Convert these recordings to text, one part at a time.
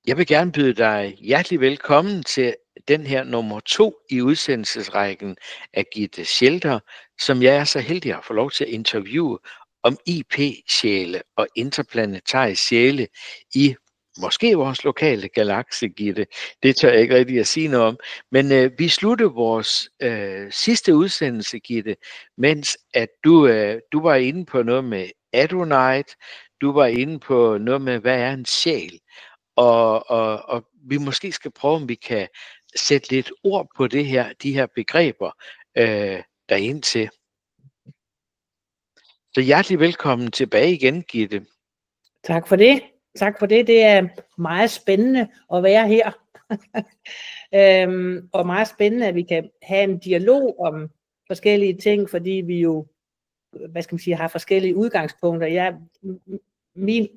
Jeg vil gerne byde dig hjertelig velkommen til den her nummer 2 i udsendelsesrækken af Gitte Schelter, som jeg er så heldig at få lov til at interviewe om IP-sjæle og interplanetariske sjæle i måske vores lokale galakse, Gitte. Det tør jeg ikke rigtig at sige noget om. Men vi sluttede vores sidste udsendelse, Gitte, mens at du var inde på noget med Adonite, du var inde på noget med, hvad er en sjæl? Og vi måske skal prøve, om vi kan sætte lidt ord på de her begreber derind til. Så hjertelig velkommen tilbage igen, Gitte. Tak for det. Tak for det. Det er meget spændende at være her. Og meget spændende, at vi kan have en dialog om forskellige ting, fordi vi jo, har forskellige udgangspunkter.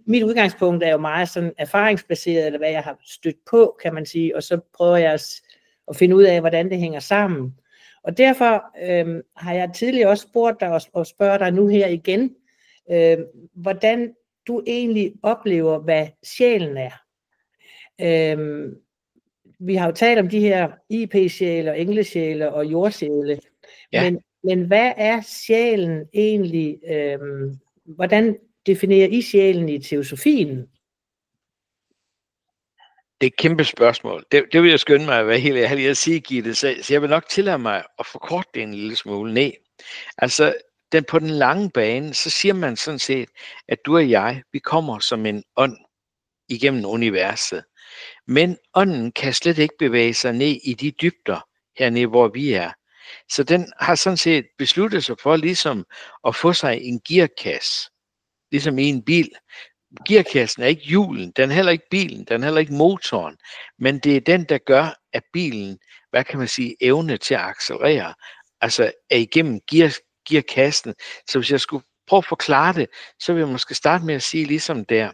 Mit udgangspunkt er jo meget sådan erfaringsbaseret, eller hvad jeg har stødt på, kan man sige, og så prøver jeg at finde ud af, hvordan det hænger sammen. Og derfor har jeg tidligere også spurgt dig og spørger dig nu her igen, hvordan du egentlig oplever, hvad sjælen er. Vi har jo talt om de her IP-sjæle og englesjæle og jordsjæle, ja. Men hvad er sjælen egentlig? Hvordan definerer I sjælen i teosofien? Det er et kæmpe spørgsmål. Det vil jeg skynde mig at være helt ærlig at sige, Gitte, så jeg vil nok tillade mig at forkorte det en lille smule ned. Altså, på den lange bane, så siger man sådan set, at du og jeg, vi kommer som en ånd igennem universet. Men ånden kan slet ikke bevæge sig ned i de dybder hernede, hvor vi er. Så den har sådan set besluttet sig for ligesom at få sig en gearkasse, ligesom i en bil. Gearkassen er ikke hjulen, den er heller ikke bilen, den er heller ikke motoren, men det er den, der gør, at bilen, evne til at accelerere, altså er igennem gearkassen. Så hvis jeg skulle prøve at forklare det, så vil jeg måske starte med at sige ligesom der.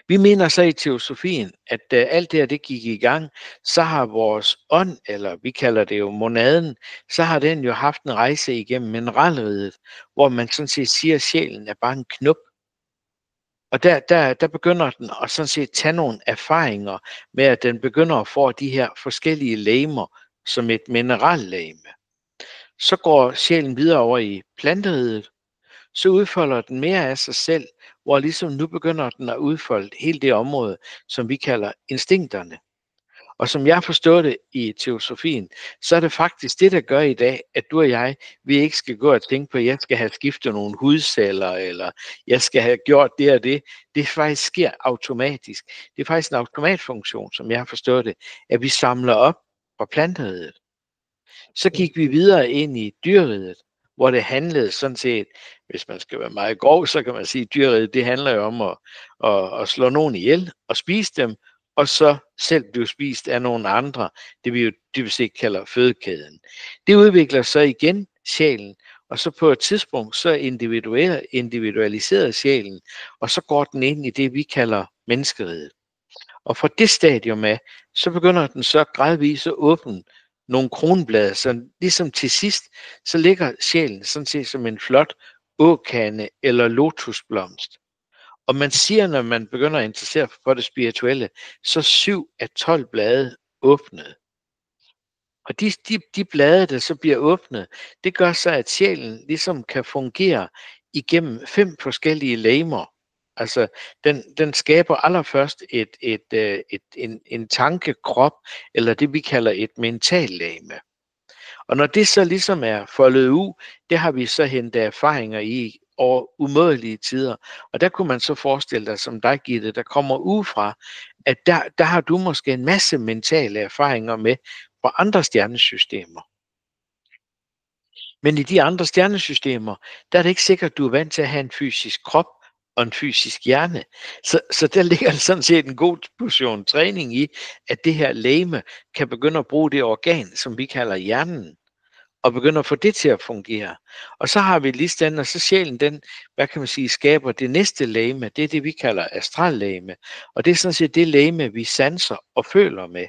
Vi mener så i teosofien, at alt det her, det gik i gang, så har vores ånd, eller vi kalder det jo monaden, så har den jo haft en rejse igennem mineralriget, hvor man sådan set siger, at sjælen er bare en knop. Og der begynder den at sådan set tage nogle erfaringer med, at den begynder at få de her forskellige legemer som et minerallegeme. Så går sjælen videre over i planteriget, så udfolder den mere af sig selv, hvor ligesom nu begynder den at udfolde hele det område, som vi kalder instinkterne. Og som jeg forstår det i teosofien, så er det faktisk det, der gør i dag, at du og jeg, vi ikke skal gå og tænke på, at jeg skal have skiftet nogle hudceller, eller jeg skal have gjort det og det. Det faktisk sker automatisk. Det er faktisk en automatfunktion, som jeg forstår det, at vi samler op fra planteriget. Så gik vi videre ind i dyreriget, hvor det handlede sådan set, hvis man skal være meget grov, så kan man sige, at dyreriget, det handler jo om at slå nogen ihjel og spise dem, og så selv blive spist af nogle andre, det vi jo dybest set kalder fødekæden. Det udvikler så igen sjælen, og så på et tidspunkt, så individualiserer sjælen, og så går den ind i det, vi kalder menneskeriget. Og fra det stadium af, så begynder den så gradvist at åbne nogle kronblade, så ligesom til sidst, så ligger sjælen sådan set som en flot åkande eller lotusblomst. Og man siger, når man begynder at interessere for det spirituelle, så 7 af 12 blade åbnet. Og de blade, der så bliver åbnet, det gør så, at sjælen ligesom kan fungere igennem 5 forskellige legemer. Altså, den skaber allerførst en tankekrop, eller det vi kalder et mentallegeme. Og når det så ligesom er foldet ud, det har vi så hentet erfaringer i over umådelige tider. Og der kunne man så forestille dig, som dig, Gitte, der kommer udefra, at der har du måske en masse mentale erfaringer med fra andre stjernesystemer. Men i de andre stjernesystemer, der er det ikke sikkert, at du er vant til at have en fysisk krop og en fysisk hjerne. Så der ligger sådan set en god portion træning i, at det her legeme kan begynde at bruge det organ, som vi kalder hjernen, og begynder at få det til at fungere. Og så har vi lige og så sjælen, den, skaber det næste legeme, det er det, vi kalder astrallegeme. Og det er sådan set det legeme, vi sanser og føler med.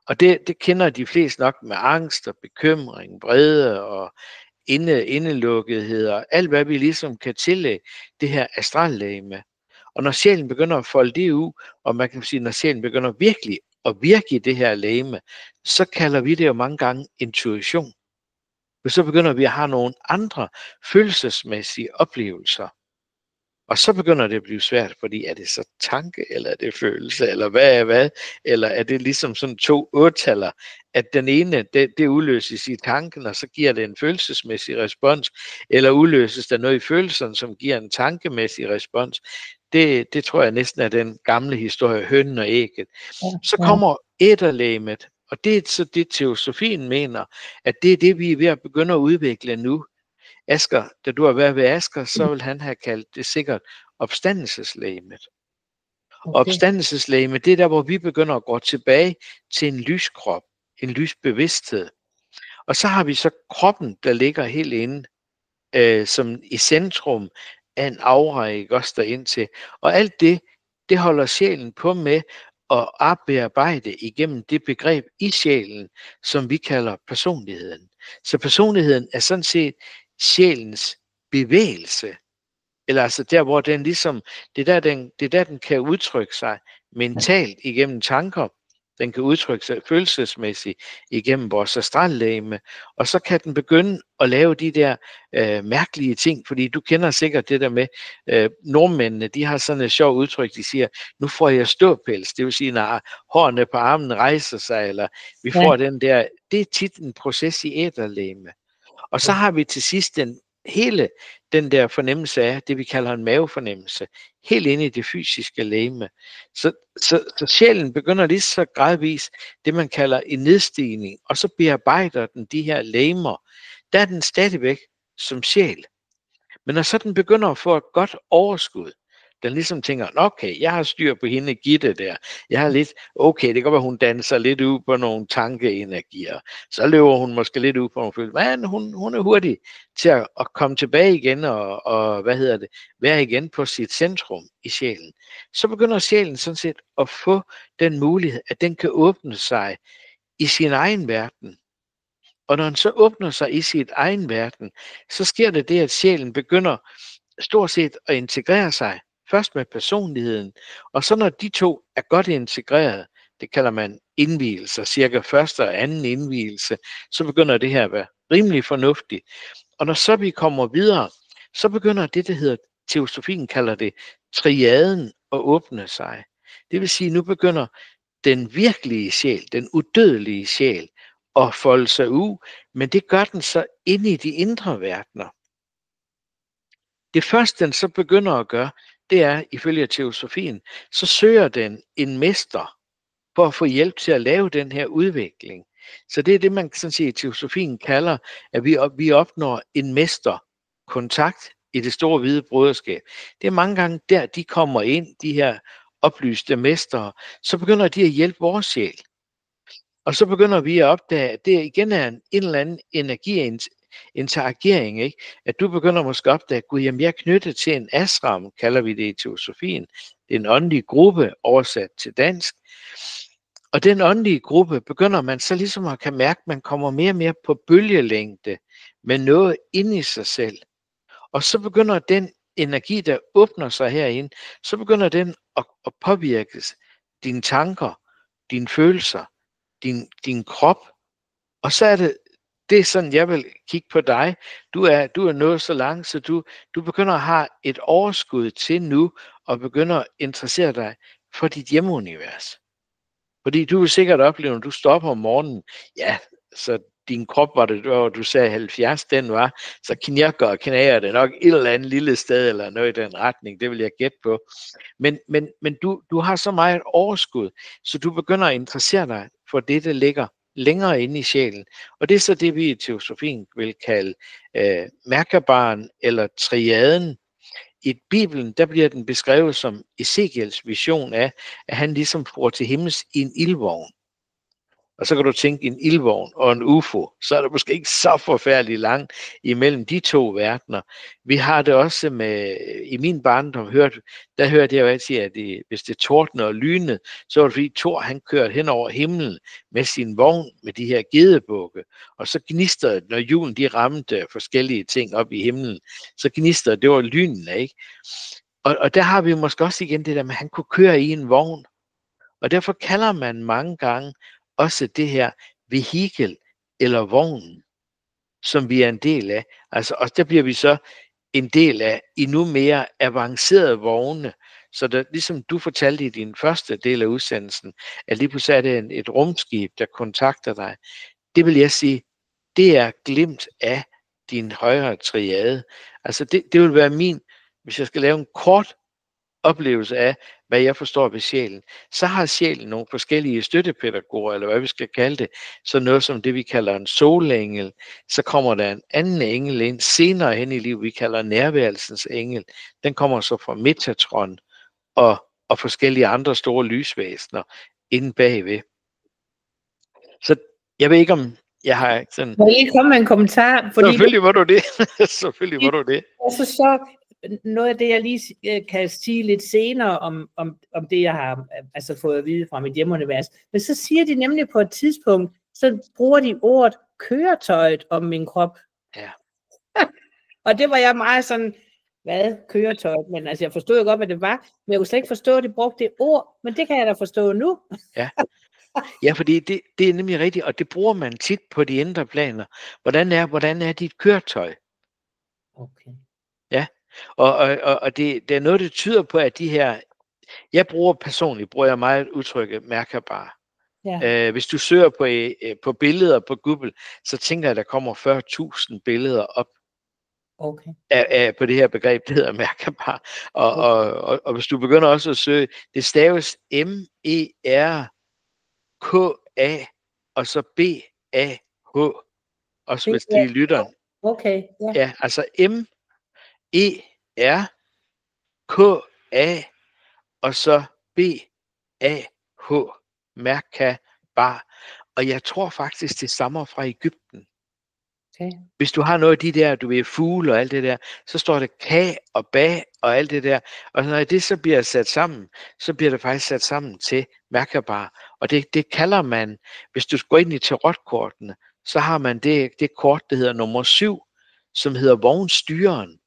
Og det kender de fleste nok med angst og bekymring, vrede og indelukkethed og alt, hvad vi ligesom kan tillægge det her astrallegeme. Og når sjælen begynder at folde det ud, og man kan sige, når sjælen begynder virkelig at virke i det her legeme, så kalder vi det jo mange gange intuition. Og så begynder vi at have nogle andre følelsesmæssige oplevelser. Og så begynder det at blive svært, fordi er det så tanke, eller er det følelse, eller hvad er hvad? Eller er det ligesom sådan 2 8-taller, at den ene, det udløses i tanken, og så giver det en følelsesmæssig respons, eller udløses der noget i følelserne, som giver en tankemæssig respons. Det tror jeg næsten er den gamle historie, hønen og ægget. Så kommer æterlegemet, og det er så det, teosofien mener, at det er det, vi er ved at begynde at udvikle nu. Asger, da du har været ved Asger, så vil han have kaldt det sikkert opstandelseslegemet. Okay. Opstandelseslegemet, det er der, hvor vi begynder at gå tilbage til en lyskrop, en lysbevidsthed. Og så har vi så kroppen, der ligger helt inde, som i centrum af en aura, ikke også derind til. Og alt det holder sjælen på med at bearbejde igennem det begreb i sjælen, som vi kalder personligheden. Så personligheden er sådan set sjælens bevægelse, eller altså der, hvor den ligesom, det er der, den kan udtrykke sig mentalt igennem tanker, den kan udtrykke sig følelsesmæssigt igennem vores astrallegeme, og så kan den begynde at lave de der mærkelige ting, fordi du kender sikkert det der med, nordmændene, de har sådan et sjovt udtryk, de siger, nu får jeg ståpels, det vil sige, når hårene på armen rejser sig, eller vi får den der, det er tit en proces i æterlegeme. Og så har vi til sidst den der fornemmelse af det, vi kalder en mavefornemmelse, helt inde i det fysiske legeme. Så sjælen begynder lige så gradvis det, man kalder en nedstigning, og så bearbejder den de her legemer. Der er den stadigvæk som sjæl. Men når så den begynder at få et godt overskud, den ligesom tænker, okay, jeg har styr på hende Gitte der. Jeg har lidt, okay, det kan være, hun danser lidt ud på nogle tankeenergier. Så løber hun måske lidt ud på nogle følelser. Men hun er hurtig til at komme tilbage igen og være igen på sit centrum i sjælen. Så begynder sjælen sådan set at få den mulighed, at den kan åbne sig i sin egen verden. Og når den så åbner sig i sit egen verden, så sker det, at sjælen begynder stort set at integrere sig. Først med personligheden, og så når de to er godt integreret, det kalder man indvielser, cirka første og anden indvielse, så begynder det her at være rimelig fornuftigt. Og når så vi kommer videre, så begynder det, der hedder, teosofien kalder det, triaden at åbne sig. Det vil sige, nu begynder den virkelige sjæl, den udødelige sjæl, at folde sig ud, men det gør den så inde i de indre verdener. Det første, den så begynder at gøre, det er, ifølge teosofien, så søger den en mester for at få hjælp til at lave den her udvikling. Så det er det, man sådan set i teosofien kalder, at vi opnår en mesterkontakt i det store hvide broderskab. Det er mange gange der, de kommer ind, de her oplyste mestre, så begynder de at hjælpe vores sjæl. Og så begynder vi at opdage, at det igen er en eller anden interagering, ikke? At du begynder måske at opdage, gud, jamen jeg er knyttet til en ashram, kalder vi det i teosofien. Det er en åndelig gruppe, oversat til dansk. Og den åndelige gruppe begynder man så ligesom at kan mærke, at man kommer mere og mere på bølgelængde med noget inde i sig selv. Og så begynder den energi, der åbner sig herinde, så begynder den at påvirke dine tanker, dine følelser, din krop. Og så er det er sådan, jeg vil kigge på dig. Du er nået så langt, så du begynder at have et overskud til nu, og begynder at interessere dig for dit hjemmeunivers. Fordi du vil sikkert opleve, når du stopper om morgenen, ja, så din krop var det, hvor du sagde 70, den var, så knirker og knager det nok et eller andet lille sted, eller noget i den retning, det vil jeg gætte på. Men du har så meget overskud, så du begynder at interessere dig for det, der ligger længere inde i sjælen. Og det er så det, vi i teosofien vil kalde Merkabaren eller triaden. I Bibelen, der bliver den beskrevet som Ezekiels vision af, at han ligesom får til himmels i en ildvogn. Og så kan du tænke en ildvogn og en UFO, så er der måske ikke så forfærdeligt langt imellem de to verdener. Vi har det også med, i min barndom, der hørte jeg jo altid, at hvis det tordner og lynede, så var det fordi Thor, han kørte hen over himlen med sin vogn med de her gedebukke, og så gnistrede det, når julen de ramte forskellige ting op i himlen, så gnistrede det var lynene, ikke? Og der har vi måske også igen det der med, at han kunne køre i en vogn. Og derfor kalder man mange gange også det her vehikel eller vognen, som vi er en del af. Altså, og der bliver vi så en del af endnu mere avancerede vogne. Så der, ligesom du fortalte i din første del af udsendelsen, at lige pludselig er det et rumskib, der kontakter dig. Det vil jeg sige, det er glimt af din højere triade. Altså det vil være min, hvis jeg skal lave en kort oplevelse af, hvad jeg forstår ved sjælen, så har sjælen nogle forskellige støttepædagoger, eller hvad vi skal kalde det, så noget som det, vi kalder en solengel, så kommer der en anden engel ind senere hen i livet, vi kalder nærværelsens engel. Den kommer så fra Metatron og forskellige andre store lysvæsener inde bagved. Så jeg ved ikke, om jeg har sådan... Må jeg lige komme med en kommentar? Fordi Selvfølgelig var du det. Selvfølgelig var du det. Altså så noget af det, jeg lige kan sige lidt senere om det, jeg har altså fået at vide fra mit hjemmeunivers. Men så siger de nemlig på et tidspunkt, så bruger de ordet køretøjet om min krop. Ja. Og det var jeg meget sådan, hvad, køretøjet? Men altså, jeg forstod jo godt, hvad det var, men jeg kunne slet ikke forstå, at de brugte det ord, men det kan jeg da forstå nu. Ja. Ja, fordi det er nemlig rigtigt, og det bruger man tit på de indre planer. Hvordan er dit køretøj? Okay. Ja, og det er noget, det tyder på, at de her, jeg bruger jeg meget udtrykket mærkbar. Ja. Hvis du søger på billeder på Google, så tænker jeg, at der kommer 40.000 billeder op. Okay. På det her begreb, det hedder mærkbar. Og hvis du begynder også at søge, det staves M-E-R-K-A og så B-A-H, også hvis de lytter. Okay. Ja. Ja, altså M-E-R-K-A og så B-A-H, mærkbar. Og jeg tror faktisk, det stammer fra Egypten. Okay. Hvis du har noget af de der, du ved, fugle og alt det der, så står det ka og ba og alt det der. Og når det så bliver sat sammen, så bliver det faktisk sat sammen til mærkbar. Og det kalder man, hvis du går ind i tarotkortene, så har man det kort, der hedder nummer 7, som hedder vognstyreren.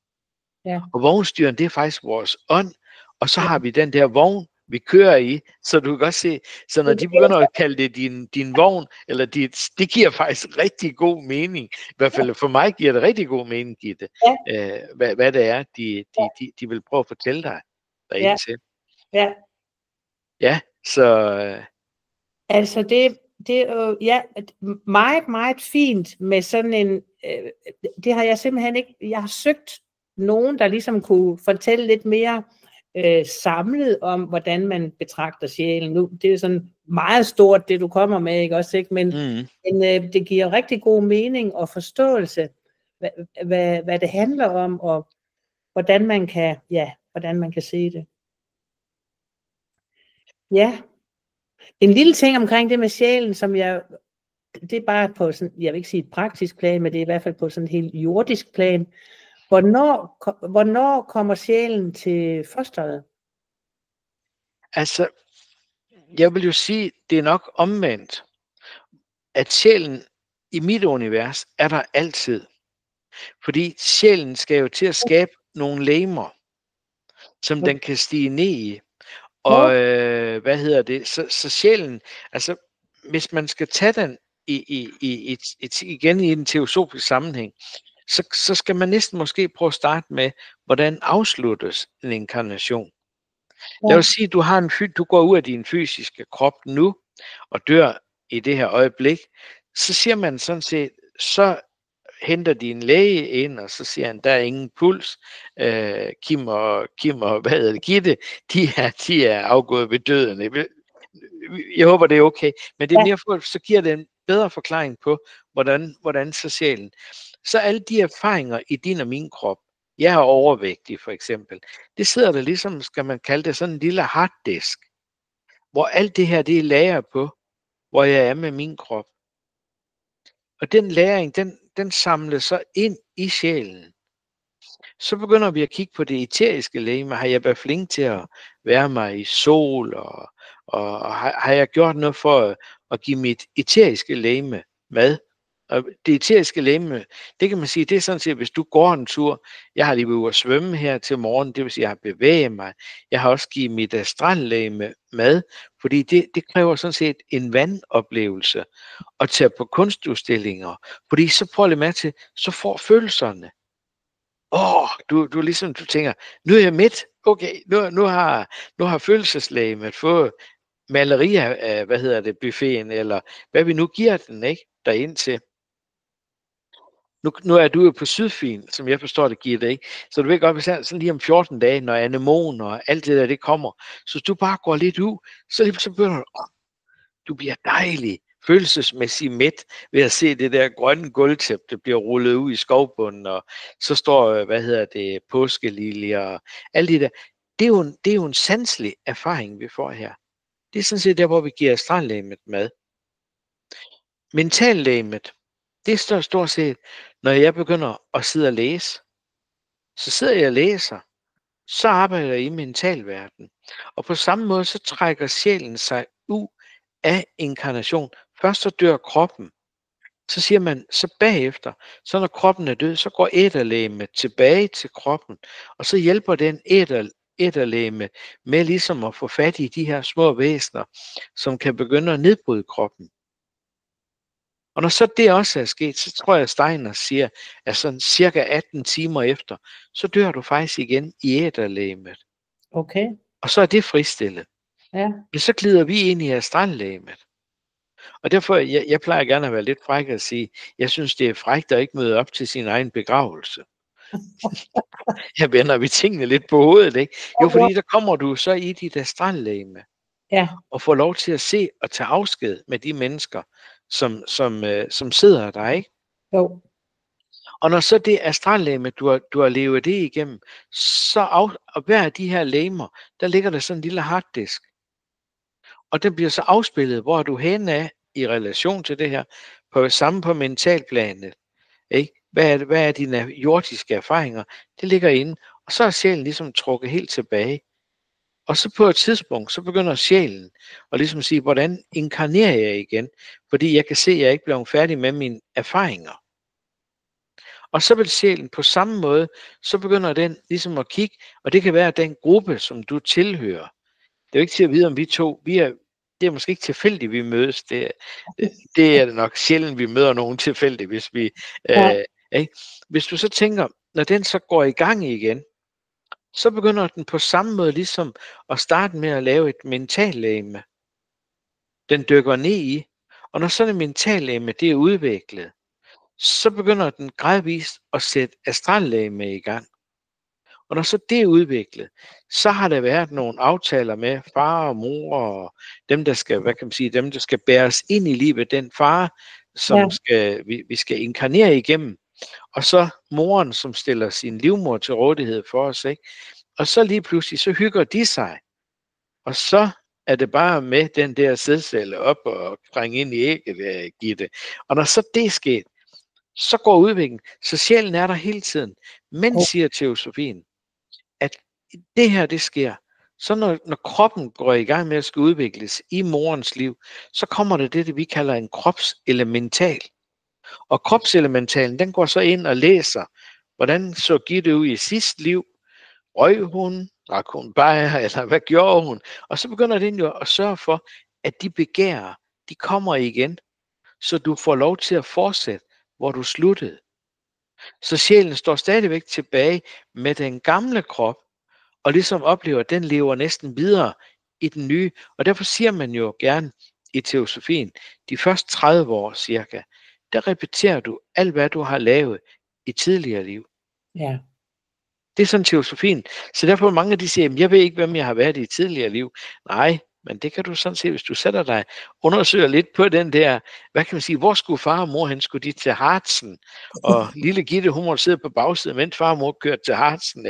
Ja. Og vognstyreren, det er faktisk vores ånd. Og så har vi den der vogn, vi kører i, så du kan godt se, så når de begynder at kalde det din vogn, eller det giver faktisk rigtig god mening. I hvert fald for mig giver det rigtig god mening, Gitte, hvad det er, de vil prøve at fortælle dig derinde til. Ja. Ja, så... Altså det er jo meget, meget fint med sådan en, det har jeg simpelthen ikke, jeg har søgt nogen, der ligesom kunne fortælle lidt mere samlet om, hvordan man betragter sjælen. Nu, det er sådan meget stort, det du kommer med, ikke også, ikke? Men det giver rigtig god mening og forståelse, hvad det handler om, og hvordan man kan se det. Ja. En lille ting omkring det med sjælen, som det er bare på sådan, jeg vil ikke sige et praktisk plan, men det er i hvert fald på sådan et helt jordisk plan. Hvornår kommer sjælen til fosteret? Altså, jeg vil jo sige, det er nok omvendt, at sjælen i mit univers er der altid. Fordi sjælen skal jo til at skabe nogle legemer, som den kan stige ned i. Og så sjælen, altså hvis man skal tage den igen i en teosofisk sammenhæng, så skal man næsten måske prøve at starte med, hvordan afsluttes en inkarnation. Lad os sige, du går ud af din fysiske krop nu, og dør i det her øjeblik, så siger man sådan set, så henter de en læge ind, og så siger han, der er ingen puls. Kim og Gitte, de er afgået ved døden. Jeg håber, det er okay. Men det er mere for, så giver det en bedre forklaring på, hvordan så sjælen. Så alle de erfaringer i din og min krop, jeg er overvægtig for eksempel, det sidder der ligesom, skal man kalde det, sådan en lille harddisk, hvor alt det her, det er lager på, hvor jeg er med min krop. Og den læring, den samles så ind i sjælen. Så begynder vi at kigge på det eteriske legeme. Har jeg været flink til at være mig i sol, og har jeg gjort noget for at give mit eteriske legeme mad? Og det eteriske legeme, det kan man sige, det er sådan set, hvis du går en tur, jeg har lige været ude at svømme her til morgen, det vil sige, jeg har bevæget mig, jeg har også givet mit astrallegeme mad, fordi det kræver sådan set en vandoplevelse at tage på kunstudstillinger, fordi så prøv lige med til, så får følelserne. Du ligesom, du tænker, nu er jeg midt, okay, nu har følelseslegemet fået malerier af, buffeten, eller hvad vi nu giver den, ikke, derind til. Nu er du jo på Sydfyn, som jeg forstår det, giver det, ikke? Så du ved godt, hvis sådan lige om 14 dage, når anemon og alt det der, det kommer, så hvis du bare går lidt ud, så begynder du, du bliver dejlig, følelsesmæssigt mæt ved at se det der grønne gulvtæppe, der bliver rullet ud i skovbunden, og så står, påskeliljer og alt det der. Det er jo en sanselig erfaring, vi får her. Det er sådan set der, hvor vi giver astrallegemet mad. Mentallegemet, det står stort set, når jeg begynder at sidde og læse. Så sidder jeg og læser, så arbejder jeg i mentalverden. Og på samme måde, så trækker sjælen sig ud af inkarnation. Først så dør kroppen. Så siger man, så bagefter, så når kroppen er død, så går æterlegemet tilbage til kroppen. Og så hjælper den æterlegeme med ligesom at få fat i de her små væsener, som kan begynde at nedbryde kroppen. Og når så det også er sket, så tror jeg, at Steiner siger, at sådan cirka 18 timer efter, så dør du faktisk igen i æterlegemet. Okay. Og så er det fristillet. Ja. Men så glider vi ind i astrallegemet. Og derfor, jeg plejer gerne at være lidt fræk at sige, jeg synes, det er frækt at ikke møde op til sin egen begravelse. Jeg vender vi tingene lidt på hovedet, ikke? Jo, fordi der kommer du så i dit astrallegeme. Ja. Og får lov til at se og tage afsked med de mennesker, som sidder der, ikke? Jo. Og når så det astrallegeme, du har levet det igennem, så og hver af de her legemer, der ligger der sådan en lille harddisk. Og den bliver så afspillet, hvor er du henne af i relation til det her, samme på mentalplanet. Ikke? Hvad er dine jordiske erfaringer? Det ligger inde, og så er sjælen ligesom trukket helt tilbage. Og så på et tidspunkt, så begynder sjælen at ligesom sige, hvordan inkarnerer jeg igen? Fordi jeg kan se, at jeg ikke bliver færdig med mine erfaringer. Og så vil sjælen på samme måde, så begynder den ligesom at kigge, og det kan være den gruppe, som du tilhører. Det er jo ikke til at vide, om det er måske ikke tilfældigt, vi mødes. Det er nok sjældent, vi møder nogen tilfældigt, hvis vi... Ikke? Hvis du så tænker, når den så går i gang igen, så begynder den på samme måde ligesom at starte med at lave et mentallegeme. Den dykker ned i, og når sådan et mentallegeme, det er udviklet, så begynder den gradvist at sætte astrallegeme i gang. Og når så det er udviklet, så har der været nogle aftaler med far og mor og dem, der skal, dem, der skal bæres ind i livet, den far, som vi skal inkarnere igennem. Og så moren, som stiller sin livmor til rådighed for os, ikke? Og så lige pludselig, så hygger de sig. Og så er det bare med den der sædcelle op og trænge ind i ægget, Gitte. Og når så det er sket, så går udviklingen. Så sjælen er der hele tiden. Men, siger teosofien, at det her, det sker. Så når kroppen går i gang med at skal udvikles i morens liv, så kommer det, vi kalder en kropselemental. Og kropselementalen, den går så ind og læser, hvordan så Gitte ud i sidste liv. Røg hun? Drak hun bajer? Eller hvad gjorde hun? Og så begynder den jo at sørge for, at de begærer, de kommer igen, så du får lov til at fortsætte, hvor du sluttede. Så sjælen står stadigvæk tilbage med den gamle krop, og ligesom oplever, at den lever næsten videre i den nye. Og derfor siger man jo gerne i teosofien, de første 30 år cirka, der repeterer du alt, hvad du har lavet i tidligere liv. Ja. Det er sådan teosofien. Så derfor mange af de siger, jeg ved ikke, hvem jeg har været i tidligere liv. Nej, men det kan du sådan se, hvis du sætter dig, undersøger lidt på den der, hvad kan man sige, hvor skulle far og mor hen? Skulle de til Harzen? Og lille Gitte, hun måtte sidde på bagsiden, mens far og mor kørte til Harzen,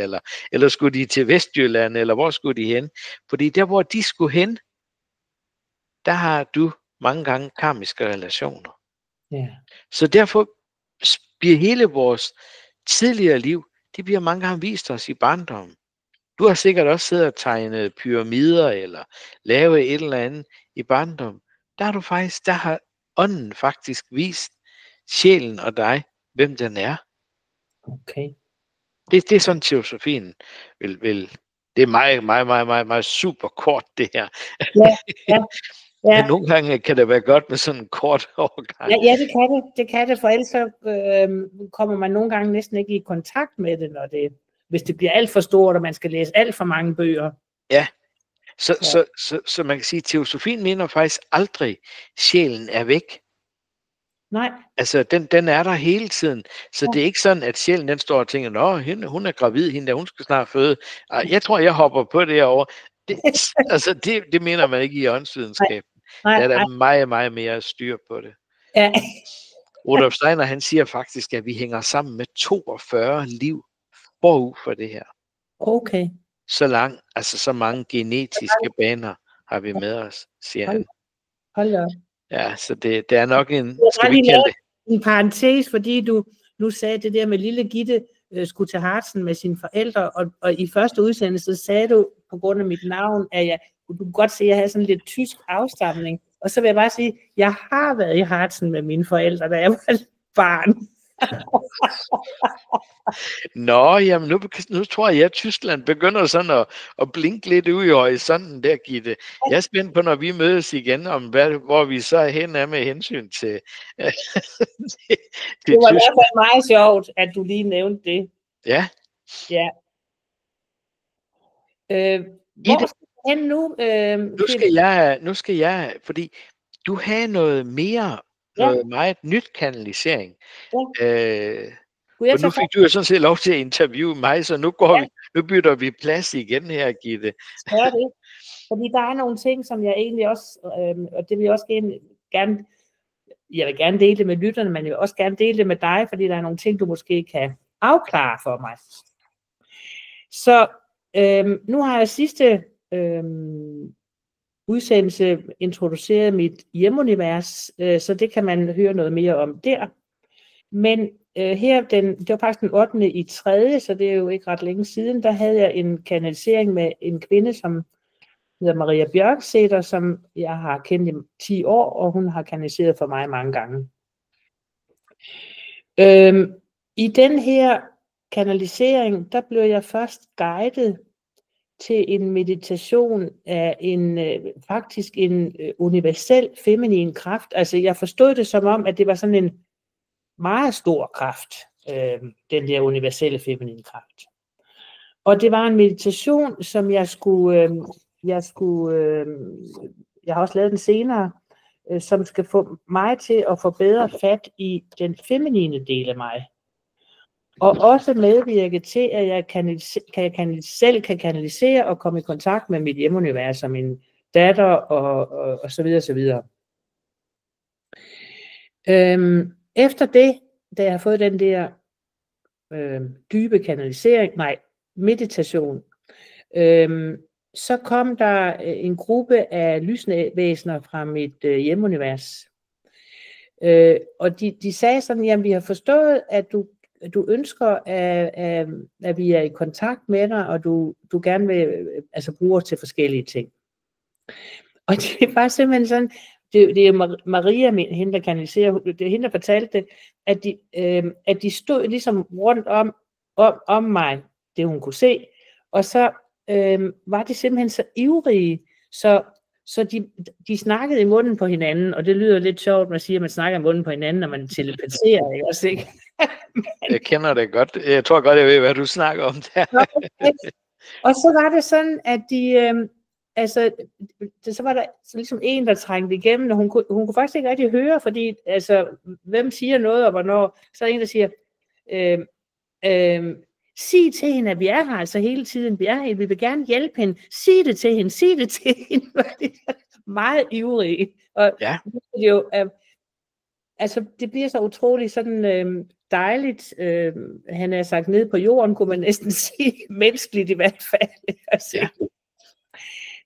eller skulle de til Vestjylland, eller hvor skulle de hen? Fordi der, hvor de skulle hen, der har du mange gange karmiske relationer. Ja. Så derfor bliver hele vores tidligere liv, det bliver mange gange vist os i barndommen. Du har sikkert også siddet og tegnet pyramider, eller lavet et eller andet i barndommen. Der har ånden faktisk vist sjælen og dig, hvem den er. Okay. Det er sådan teosofien vil. Det er meget super kort, det her. Ja, ja. Men nogle gange kan det være godt med sådan en kort overgang. Ja, det kan det. Det kan det, for ellers så kommer man nogle gange næsten ikke i kontakt med det, hvis det bliver alt for stort, og man skal læse alt for mange bøger. Ja, så man kan sige, at teosofien mener faktisk aldrig, sjælen er væk. Nej. Altså, den er der hele tiden. Så det er ikke sådan, at sjælen den står og tænker, nå, hun er gravid, hende der, hun skal snart føde. Jeg tror, jeg hopper på det herovre. Det mener man ikke i åndsvidenskab. Der er der meget mere styr på det. Ja. Rudolf Steiner, han siger faktisk, at vi hænger sammen med 42 liv forud for det her. Okay. Så mange genetiske baner har vi med os, siger han. Hold da. Ja, så det er nok en... Skal vi kalde det en parentes, fordi du nu sagde det der med lille Gitte skulle til Harzen med sine forældre, og i første udsendelse sagde du, på grund af mit navn, at du kunne godt se, at jeg havde sådan lidt tysk afstamning. Og så vil jeg bare sige, jeg har været i Harzen med mine forældre, da jeg var barn. Nå, jamen nu tror jeg, at Tyskland begynder sådan at blinke lidt ud i horisonten der, Gitte. Jeg er spændt på, når vi mødes igen, hvor vi så hen er med hensyn til det var i hvert fald meget sjovt, at du lige nævnte det. Ja. Ja. Hvor skal du hen nu? Nu skal jeg, fordi du havde noget mere, noget meget nyt kanalisering. Og nu fik du jo sådan set lov til at interviewe mig, så nu bytter vi plads igen her, Gitte. Ja, det. Fordi der er nogle ting, som jeg egentlig også, og det vil jeg også gerne, jeg vil gerne dele det med lytterne, men jeg vil også gerne dele det med dig, fordi der er nogle ting, du måske kan afklare for mig. Så nu har jeg sidste udsendelse introduceret mit hjemunivers, så det kan man høre noget mere om der. Men her, det var faktisk den 8.3., så det er jo ikke ret længe siden, der havde jeg en kanalisering med en kvinde, som hedder Maria Bjørksæter, som jeg har kendt i 10 år, og hun har kanaliseret for mig mange gange. I den her kanalisering, der blev jeg først guidet til en meditation af faktisk en universel feminin kraft. Altså jeg forstod det som om, at det var sådan en meget stor kraft, den der universelle feminine kraft. Og det var en meditation, som jeg har også lavet den senere, som skal få mig til at få bedre fat i den feminine del af mig. Og også medvirke til, at jeg selv kan kanalisere og komme i kontakt med mit hjemunivers og min datter og så videre, så videre. Efter det, da jeg har fået den der dybe meditation, så kom der en gruppe af lysvæsener fra mit hjemunivers. Og de sagde sådan, jamen vi har forstået, at du ønsker, at vi er i kontakt med dig, og du gerne vil bruge os til forskellige ting. Og det var simpelthen sådan, det er Maria, hende der kanaliserer, det er hende, der fortalte det, at de stod ligesom rundt om mig, det hun kunne se, og så var de simpelthen så ivrige, så de snakkede i munden på hinanden, og det lyder lidt sjovt, man siger, at man snakker i munden på hinanden, når man telepaterer, ikke også, ikke? Jeg kender det godt. Jeg tror godt, jeg ved, hvad du snakker om der. Og så var det sådan, at så var der ligesom en, der trængte igennem, og hun kunne faktisk ikke rigtig høre, fordi, hvem siger noget, og hvornår. Så er der en, der siger, sig til hende, at vi er her hele tiden, vi vil gerne hjælpe hende, sig det til hende, meget ivrige. Og det jo, det bliver så utroligt sådan dejligt, han er sagt nede på jorden, kunne man næsten sige, menneskeligt i hvert fald.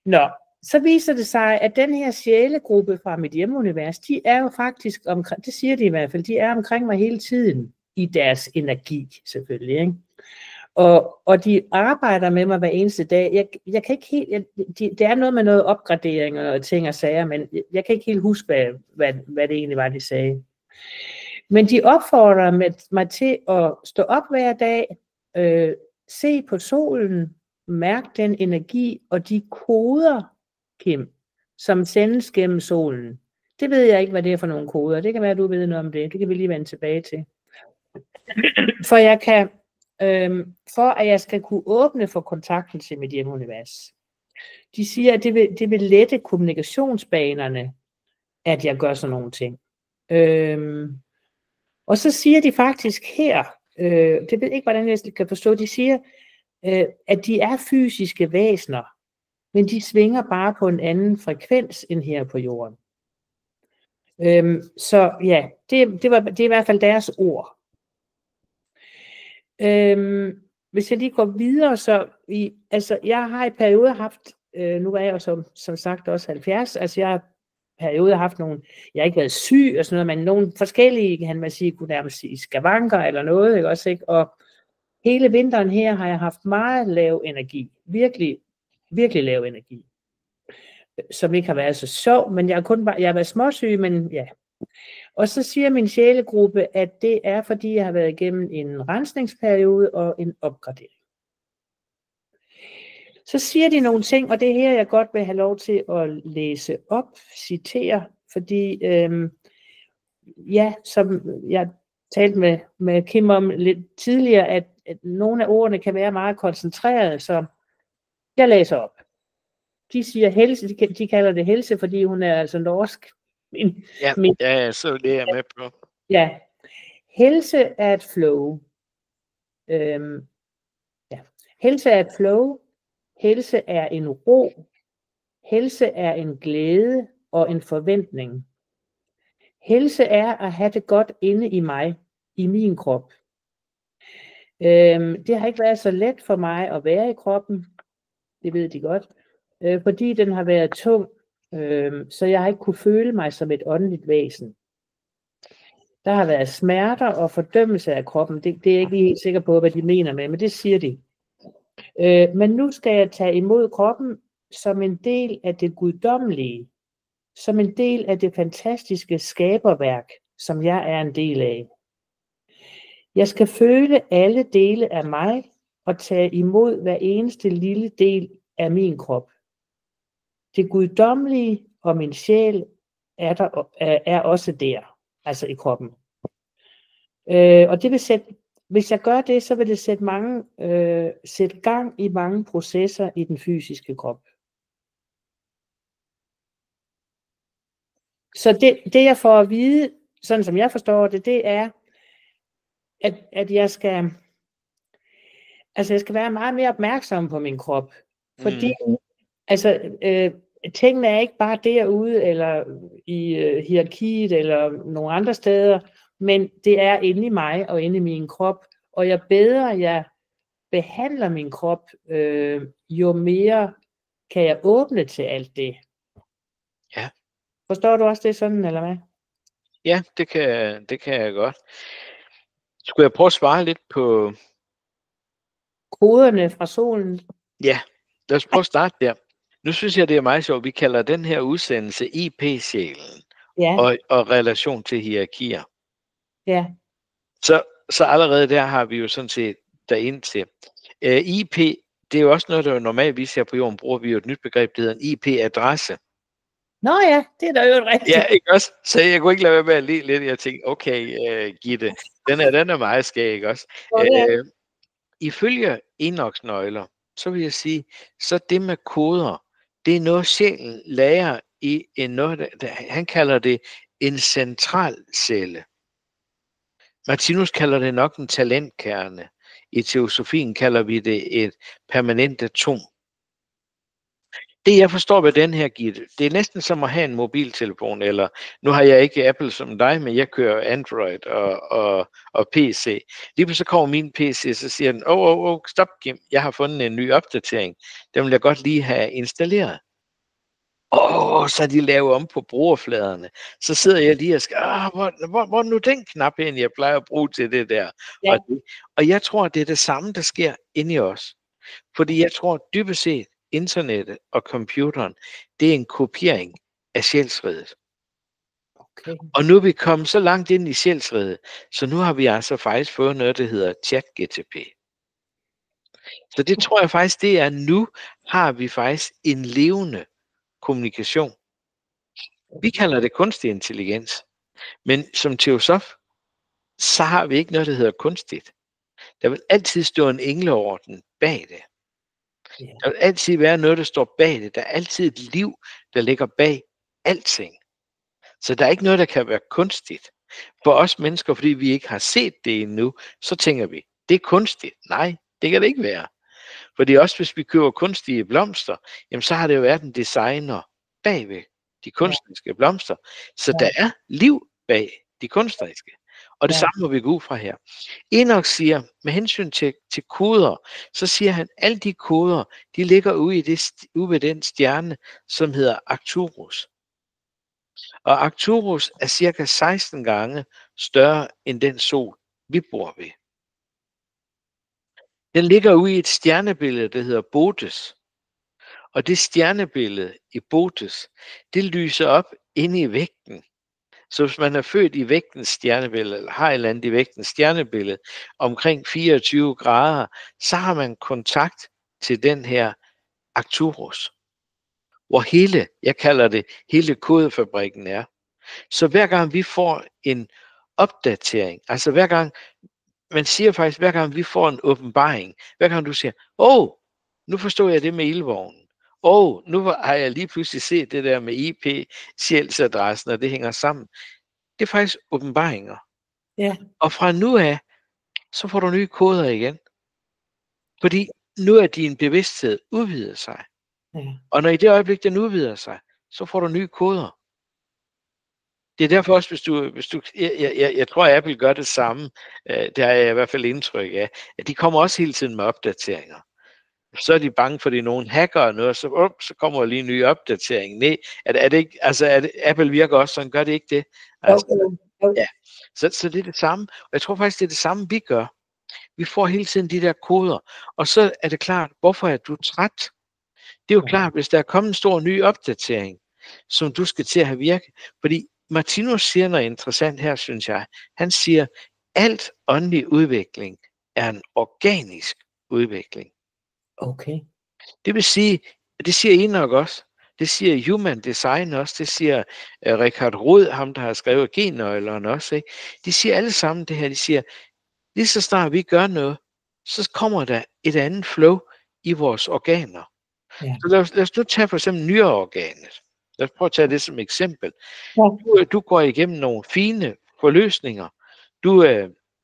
Nå, så viser det sig, at den her sjælegruppe fra mit hjemunivers, de er jo faktisk omkring, det siger de i hvert fald, de er omkring mig hele tiden i deres energi, selvfølgelig, ikke? Og de arbejder med mig hver eneste dag. Jeg kan ikke helt, det er noget med noget opgradering og ting og sager, men jeg kan ikke helt huske, hvad det egentlig var, de sagde. Men de opfordrer mig til at stå op hver dag, se på solen, mærke den energi og de koder, Kim, som sendes gennem solen. Det ved jeg ikke, hvad det er for nogle koder. Det kan være, at du ved noget om det. Det kan vi lige vende tilbage til. For jeg kan, for at jeg skal kunne åbne for kontakten til mit hjemmeunivers. De siger, at det vil lette kommunikationsbanerne, at jeg gør sådan nogle ting. Og så siger de faktisk her, det ved ikke, hvordan jeg kan forstå, de siger, at de er fysiske væsener, men de svinger bare på en anden frekvens end her på jorden. Så ja, det er i hvert fald deres ord. Hvis jeg lige går videre, så jeg har i perioder haft, nu er jeg jo som sagt også 70, altså jeg har i perioder haft nogle, jeg har ikke været syg og sådan noget, men nogle forskellige, kan man sige, kunne nærmest sige skavanker eller noget, ikke også, ikke? Og hele vinteren her har jeg haft meget lav energi, virkelig, virkelig lav energi, som ikke har været så sjov, men jeg har været småsyg, men ja. Og så siger min sjælegruppe, at det er, fordi jeg har været igennem en rensningsperiode og en opgradering. Så siger de nogle ting, og det er her, jeg godt vil have lov til at læse op, citere, fordi som jeg talte med Kim om lidt tidligere, at nogle af ordene kan være meget koncentrerede, så jeg læser op. De siger helse, de kalder det helse, fordi hun er altså norsk. Så det er jeg med på. Ja, helse er et flow. Helse er et flow. Helse er en ro. Helse er en glæde og en forventning. Helse er at have det godt inde i mig, i min krop. Det har ikke været så let for mig at være i kroppen. Det ved de godt. Fordi den har været tung. Så jeg har ikke kunne føle mig som et åndeligt væsen. Der har været smerter og fordømmelse af kroppen. Det er jeg ikke helt sikker på, hvad de mener med, men det siger de. Men nu skal jeg tage imod kroppen som en del af det guddommelige, som en del af det fantastiske skaberværk, som jeg er en del af. Jeg skal føle alle dele af mig og tage imod hver eneste lille del af min krop. Det guddommelige og min sjæl er også der, altså i kroppen. Og det vil hvis jeg gør det, så vil det sætte gang i mange processer i den fysiske krop. Så det jeg får at vide, sådan som jeg forstår det, det er, at jeg skal være meget mere opmærksom på min krop. Fordi tingene er ikke bare derude, eller i hierarkiet, eller nogle andre steder, men det er inde i mig og inde i min krop. Og jo bedre jeg behandler min krop, jo mere kan jeg åbne til alt det. Ja. Forstår du også det sådan, eller hvad? Ja, det kan jeg godt. Skulle jeg prøve at svare lidt på koderne fra solen? Ja, lad os prøve at starte der. Nu synes jeg, det er meget sjovt. Vi kalder den her udsendelse IP-sjælen og relation til hierarkier. Ja. Så allerede der har vi jo sådan set derind til. IP, det er jo også noget, der normalvis her på jorden bruger vi jo et nyt begreb, der hedder en IP-adresse. Nå ja, det er da jo rigtigt. Ja, ikke også? Så jeg kunne ikke lade være med at lide lidt. Jeg tænkte, okay, Gitte, den er meget skæg, ikke også? Ifølge Enochs nøgler, så vil jeg sige, så det med koder, det er noget sjælen lærer i noget, han kalder det en central celle. Martinus kalder det nok en talentkerne. I teosofien kalder vi det et permanent atom. Det jeg forstår ved den her, Gitte, det er næsten som at have en mobiltelefon, eller nu har jeg ikke Apple som dig, men jeg kører Android og PC. Lige så kommer min PC, så siger den, stop Kim, jeg har fundet en ny opdatering. Den vil jeg godt lige have installeret. Så de laver om på brugerfladerne. Så sidder jeg lige og skal, hvor nu den knap hen, jeg plejer at bruge til det der. Ja. Og jeg tror, det er det samme, der sker inde i os. Fordi jeg tror dybest set, internettet og computeren, det er en kopiering af sjælsriget. Okay. Og nu er vi kommet så langt ind i sjælsriget, så nu har vi altså faktisk fået noget, der hedder ChatGTP. Så det tror jeg faktisk, det er nu har vi faktisk en levende kommunikation. Vi kalder det kunstig intelligens. Men som teosof, så har vi ikke noget, der hedder kunstigt. Der vil altid stå en engleorden bag det. Ja. Der vil altid være noget, der står bag det. Der er altid et liv, der ligger bag alting. Så der er ikke noget, der kan være kunstigt. For os mennesker, fordi vi ikke har set det endnu, så tænker vi, det er kunstigt. Nej, det kan det ikke være. Fordi også hvis vi køber kunstige blomster, jamen så har det jo været en designer bagved de kunstneriske blomster. Så der er liv bag de kunstneriske. Og det samme må vi gå ud fra her. Enoch siger, med hensyn til koder, så siger han, alle de koder, de ligger ude ved den stjerne, som hedder Arcturus. Og Arcturus er cirka 16 gange større end den sol, vi bor ved. Den ligger ude i et stjernebillede, der hedder Bodes. Og det stjernebillede i Bodes, det lyser op inde i vægten. Så hvis man er født i vægtens stjernebillede, eller har et eller andet i vægtens stjernebillede, omkring 24 grader, så har man kontakt til den her Arcturus. Hvor jeg kalder det, hele kodefabrikken er. Så hver gang vi får en opdatering, altså hver gang, man siger faktisk, hver gang vi får en åbenbaring, hver gang du siger, nu forstår jeg det med ildvognen. Nu har jeg lige pludselig set det der med IP-sjælsadressen, og det hænger sammen. Det er faktisk åbenbaringer. Ja. Og fra nu af, så får du nye koder igen. Fordi nu er din bevidsthed udvidet sig. Ja. Og når i det øjeblik, den udvider sig, så får du nye koder. Det er derfor også, hvis du jeg tror, at Apple gør det samme. Det har jeg i hvert fald indtryk af. At de kommer også hele tiden med opdateringer. Så er de bange for, at det er nogen hacker og noget, så kommer der lige en ny opdatering. Nej, er det ikke, altså Apple virker også sådan, gør det ikke det? Altså, ja. Så det er det samme. Og jeg tror faktisk, det er det samme, vi gør. Vi får hele tiden de der koder. Og så er det klart, hvorfor er du træt? Det er jo klart, hvis der er kommet en stor ny opdatering, som du skal til at have virke. Fordi Martinus siger noget interessant her, synes jeg. Han siger, alt åndelig udvikling er en organisk udvikling. Okay. Det vil sige, det siger Enoch også, det siger Human Design også, det siger Richard Rod, ham der har skrevet Gennøglerne også, ikke? De siger alle sammen det her, de siger, lige så snart vi gør noget, så kommer der et andet flow i vores organer. Ja. Så lad os nu tage for eksempel nyreorganet. Lad os prøve at tage det som eksempel. Ja. Du går igennem nogle fine forløsninger. Du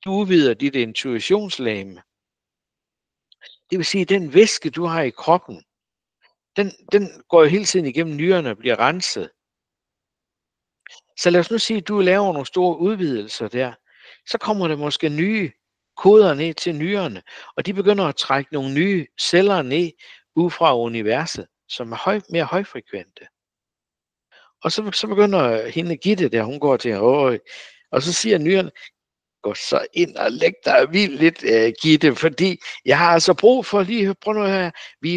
udvider dit intuitionslegeme. Det vil sige, at den væske, du har i kroppen, den går jo hele tiden igennem nyrerne og bliver renset. Så lad os nu sige, at du laver nogle store udvidelser der. Så kommer der måske nye koder ned til nyrerne, og de begynder at trække nogle nye celler ned ud fra universet, som er mere højfrekvente. Og så begynder hende Gitte der, hun går til, og så siger nyrerne, gå så ind og læg dig vildt lidt, Gitte, fordi jeg har altså brug for lige, prøv nu her, vi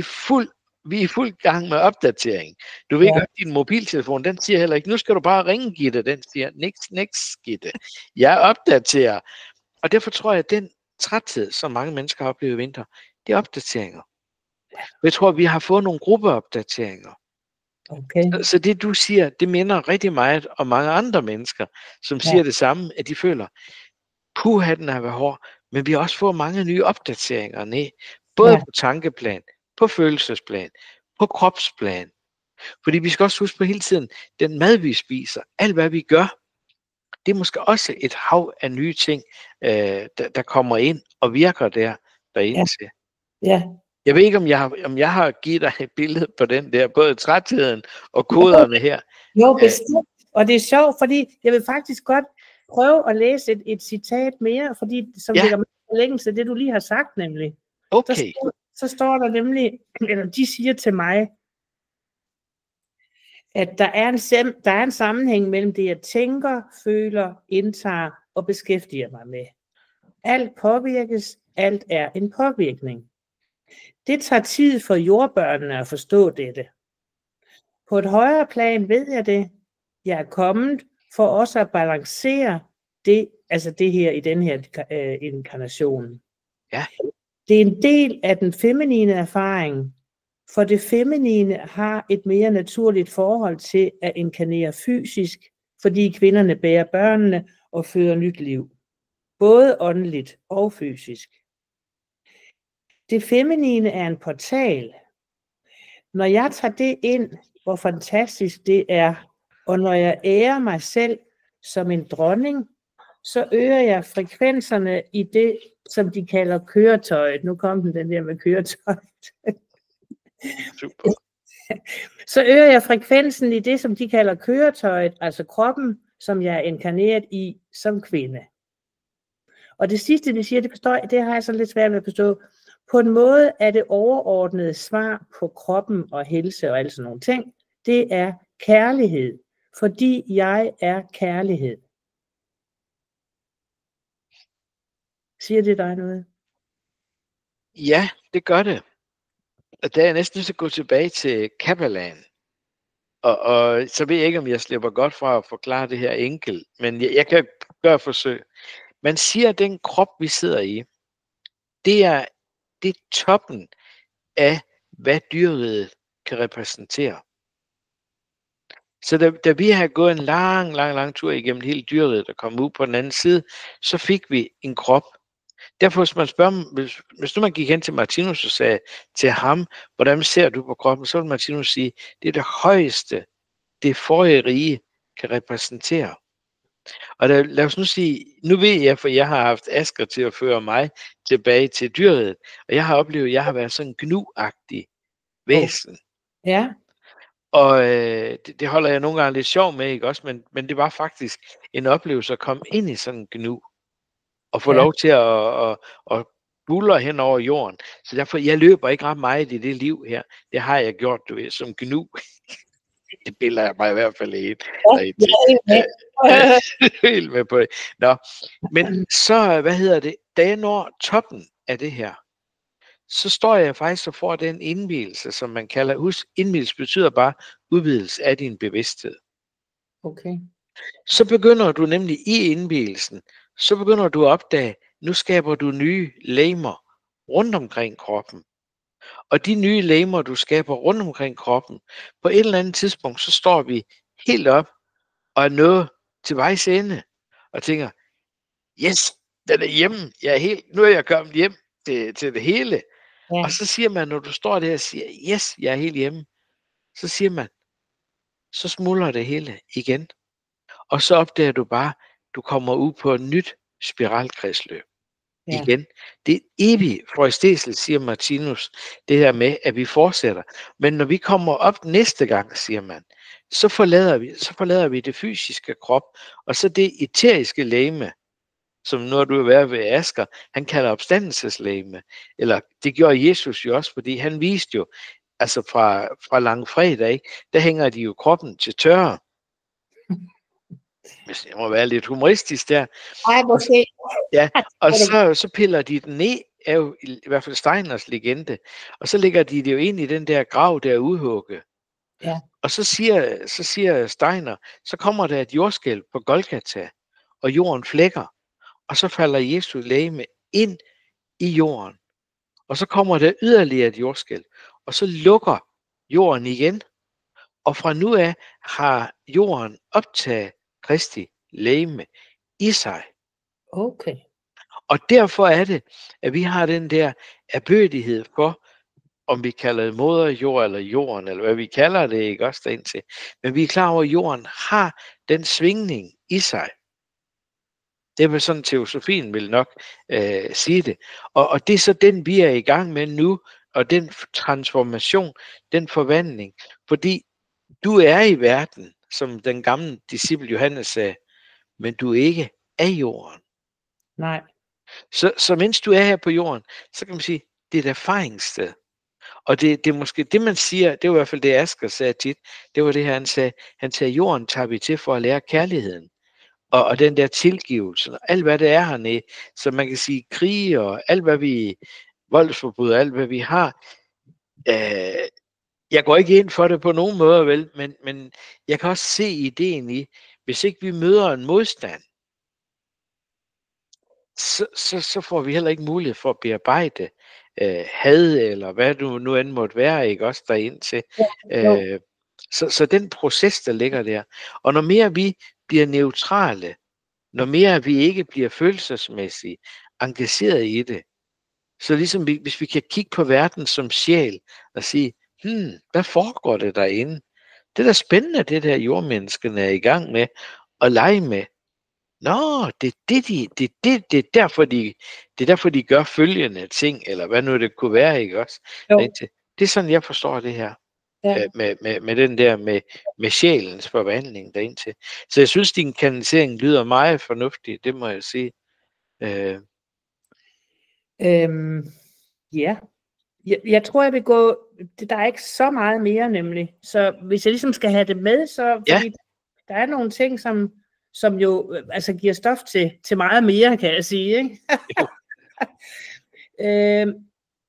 er fuld gang med opdatering. Du ved godt, din mobiltelefon, den siger heller ikke, nu skal du bare ringe, Gitte, den siger, niks, Gitte. Jeg opdaterer. Og derfor tror jeg, at den træthed, som mange mennesker har oplevet i vinter, det er opdateringer. Jeg tror, vi har fået nogle gruppeopdateringer. Okay. Så det du siger, det minder rigtig meget om mange andre mennesker, som siger det samme, at de føler, den har været hård, men vi har også fået mange nye opdateringer ned, både på tankeplan, på følelsesplan, på kropsplan. Fordi vi skal også huske på hele tiden, den mad vi spiser, alt hvad vi gør, det er måske også et hav af nye ting, der kommer ind og virker derinde til. Ja. Jeg ved ikke, om jeg har givet dig et billede på den der, både trætheden og koderne her. Jo, bestemt. Og det er sjovt, fordi jeg vil faktisk godt prøve at læse et citat mere, fordi som ligger med forlængelse af det, du lige har sagt nemlig. Okay. Så står der nemlig, eller de siger til mig, at der er en sammenhæng mellem det, jeg tænker, føler, indtager og beskæftiger mig med. Alt påvirkes, alt er en påvirkning. Det tager tid for jordbørnene at forstå dette. På et højere plan ved jeg det. Jeg er kommet for også at balancere det, altså det her i den her inkarnation. Ja. Det er en del af den feminine erfaring, for det feminine har et mere naturligt forhold til at inkarnere fysisk, fordi kvinderne bærer børnene og føder nyt liv, både åndeligt og fysisk. Det feminine er en portal. Når jeg tager det ind, hvor fantastisk det er, og når jeg ærer mig selv som en dronning, så øger jeg frekvenserne i det, som de kalder køretøjet. Nu kom den der med køretøjet. Super. Så øger jeg frekvensen i det, som de kalder køretøjet, altså kroppen, som jeg er inkarneret i som kvinde. Og det sidste, de siger, det har jeg så lidt svært ved at forstå. På en måde er det overordnede svar på kroppen og helse og alle sådan nogle ting, det er kærlighed, fordi jeg er kærlighed. Siger det dig noget? Ja, det gør det. Og der er jeg næsten nødt til at gå tilbage til Kabbalah. Og så ved jeg ikke, om jeg slipper godt fra at forklare det her enkelt, men jeg kan gøre forsøg. Man siger, at den krop, vi sidder i, det er toppen af, hvad dyreriget kan repræsentere. Så da vi har gået en lang tur igennem hele dyreriget og kom ud på den anden side, så fik vi en krop. Derfor hvis man spørger, hvis nu man gik hen til Martinus og sagde til ham, hvordan ser du på kroppen, så vil Martinus sige, det er det højeste, det forrige rige kan repræsentere. Og lad os nu sige, nu ved jeg, for jeg har haft Asger til at føre mig tilbage til dyret, og jeg har oplevet, at jeg har været sådan en gnu-agtig væsen. Ja. Og det holder jeg nogle gange lidt sjov med, ikke også? Men det var faktisk en oplevelse at komme ind i sådan en gnu, og få lov til at buller hen over jorden. Så derfor, jeg løber ikke ret meget i det liv her. Det har jeg gjort, du ved, som gnu. Det billeder jeg mig i hvert fald helt. Helt med på det. Nå, men så, da jeg når toppen af det her, så står jeg faktisk og får den indvielse, som man kalder, husk, indvielse betyder bare udvidelse af din bevidsthed. Okay. Så begynder du nemlig i indvielsen, så begynder du at opdage, nu skaber du nye legemer rundt omkring kroppen. Og de nye legemer, du skaber rundt omkring kroppen, på et eller andet tidspunkt, så står vi helt op og er nået til vejs ende og tænker, yes, den er hjemme. Nu er jeg kommet hjem til det hele. Ja. Og så siger man, når du står der og siger, yes, jeg er helt hjemme, så siger man, så smuldrer det hele igen. Og så opdager du bare, du kommer ud på et nyt spiralkredsløb. Ja. Igen. Det er evigt forestelsel, siger Martinus, det her med, at vi fortsætter. Men når vi kommer op næste gang, siger man, så forlader vi det fysiske krop, og så det eteriske legeme, som når du er været ved Asger, han kalder opstandelseslegeme. Eller det gjorde Jesus jo også, fordi han viste jo, altså fra langfredag, ikke? Der hænger de jo kroppen til tørre. Hvis jeg må være lidt humoristisk der. Ej, måske. Ja, og så piller de den ned, er jo i hvert fald Steiners legende, og så lægger de det jo ind i den der grav, der er udhugget. Ja. Og så siger Steiner, så kommer der et jordskælv på Golgata, og jorden flækker, og så falder Jesu legeme ind i jorden. Og så kommer der yderligere et jordskælv, og så lukker jorden igen. Og fra nu af har jorden optaget Kristi legeme i sig. Okay. Og derfor er det, at vi har den der erbødighed for, om vi kalder det moder jord eller jorden, eller hvad vi kalder det, ikke også derindtil. Men vi er klar over, at jorden har den svingning i sig. Det er vel sådan, teosofien vil nok sige det. Og det er så den, vi er i gang med nu, og den transformation, den forvandling. Fordi du er i verden, som den gamle disciple Johannes sagde, men du er ikke af jorden. Nej. Så mens du er her på jorden, så kan man sige, det er et erfaringssted. Og det er måske det, man siger, det var i hvert fald det, Asger sagde tit, det var det her, han sagde, jorden tager vi til for at lære kærligheden. Og den der tilgivelse, og alt hvad det er hernede, så man kan sige krige og alt hvad vi, voldsforbud og alt hvad vi har. Jeg går ikke ind for det på nogen måde, vel, men jeg kan også se ideen i, hvis ikke vi møder en modstand, så får vi heller ikke mulighed for at bearbejde had, eller hvad du nu end måtte være, ikke også derind til. Jo. Så den proces, der ligger der, og når mere vi bliver neutrale, når mere vi ikke bliver følelsesmæssigt engageret i det, så ligesom hvis vi kan kigge på verden som sjæl og sige, hvad foregår det derinde? Det er da spændende, det der jordmenneskene er i gang med at lege med. Nå, det er derfor, de gør følgende ting, eller hvad nu det kunne være, ikke også? Jo. Det er sådan, jeg forstår det her. Ja. Med den der med sjælens forvandling derind til. Så jeg synes, din kanalisering lyder meget fornuftig, det må jeg sige. Ja. Jeg tror, jeg vil gå... Der er ikke så meget mere, nemlig. Så hvis jeg ligesom skal have det med, så... Fordi der er nogle ting, som jo altså giver stof til meget mere, kan jeg sige. Ikke?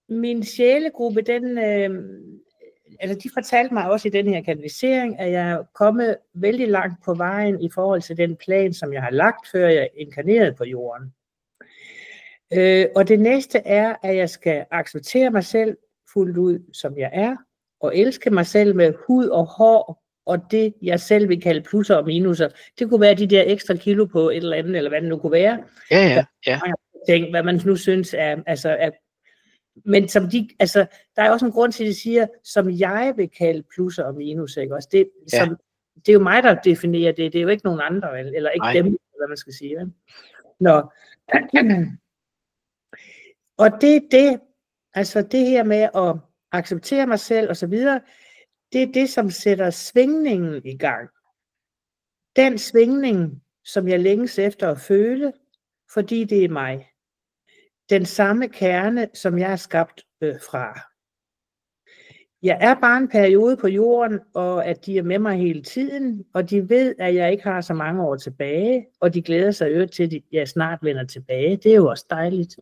Min sjælegruppe, de fortalte mig også i den her kanalisering, at jeg er kommet vældig langt på vejen i forhold til den plan, som jeg har lagt, før jeg inkarnerede på jorden. Og det næste er, at jeg skal acceptere mig selv fuldt ud, som jeg er, og elske mig selv med hud og hår, og det, jeg selv vil kalde plusser og minuser. Det kunne være de der ekstra kilo på et eller andet, eller hvad det nu kunne være. Ja. Tænk, hvad man nu synes er men som der er også en grund til, at de siger, som jeg vil kalde plusser og minus, ikke også? Det er jo mig, der definerer det. Det er jo ikke nogen andre, eller ikke dem, hvad man skal sige. Vel? Nå. Og det, altså det her med at acceptere mig selv og så videre, det er det, som sætter svingningen i gang. Den svingning, som jeg længes efter at føle, fordi det er mig. Den samme kerne, som jeg er skabt fra. Jeg er bare en periode på jorden, og at de er med mig hele tiden, og de ved, at jeg ikke har så mange år tilbage, og de glæder sig til, at jeg snart vender tilbage. Det er jo også dejligt.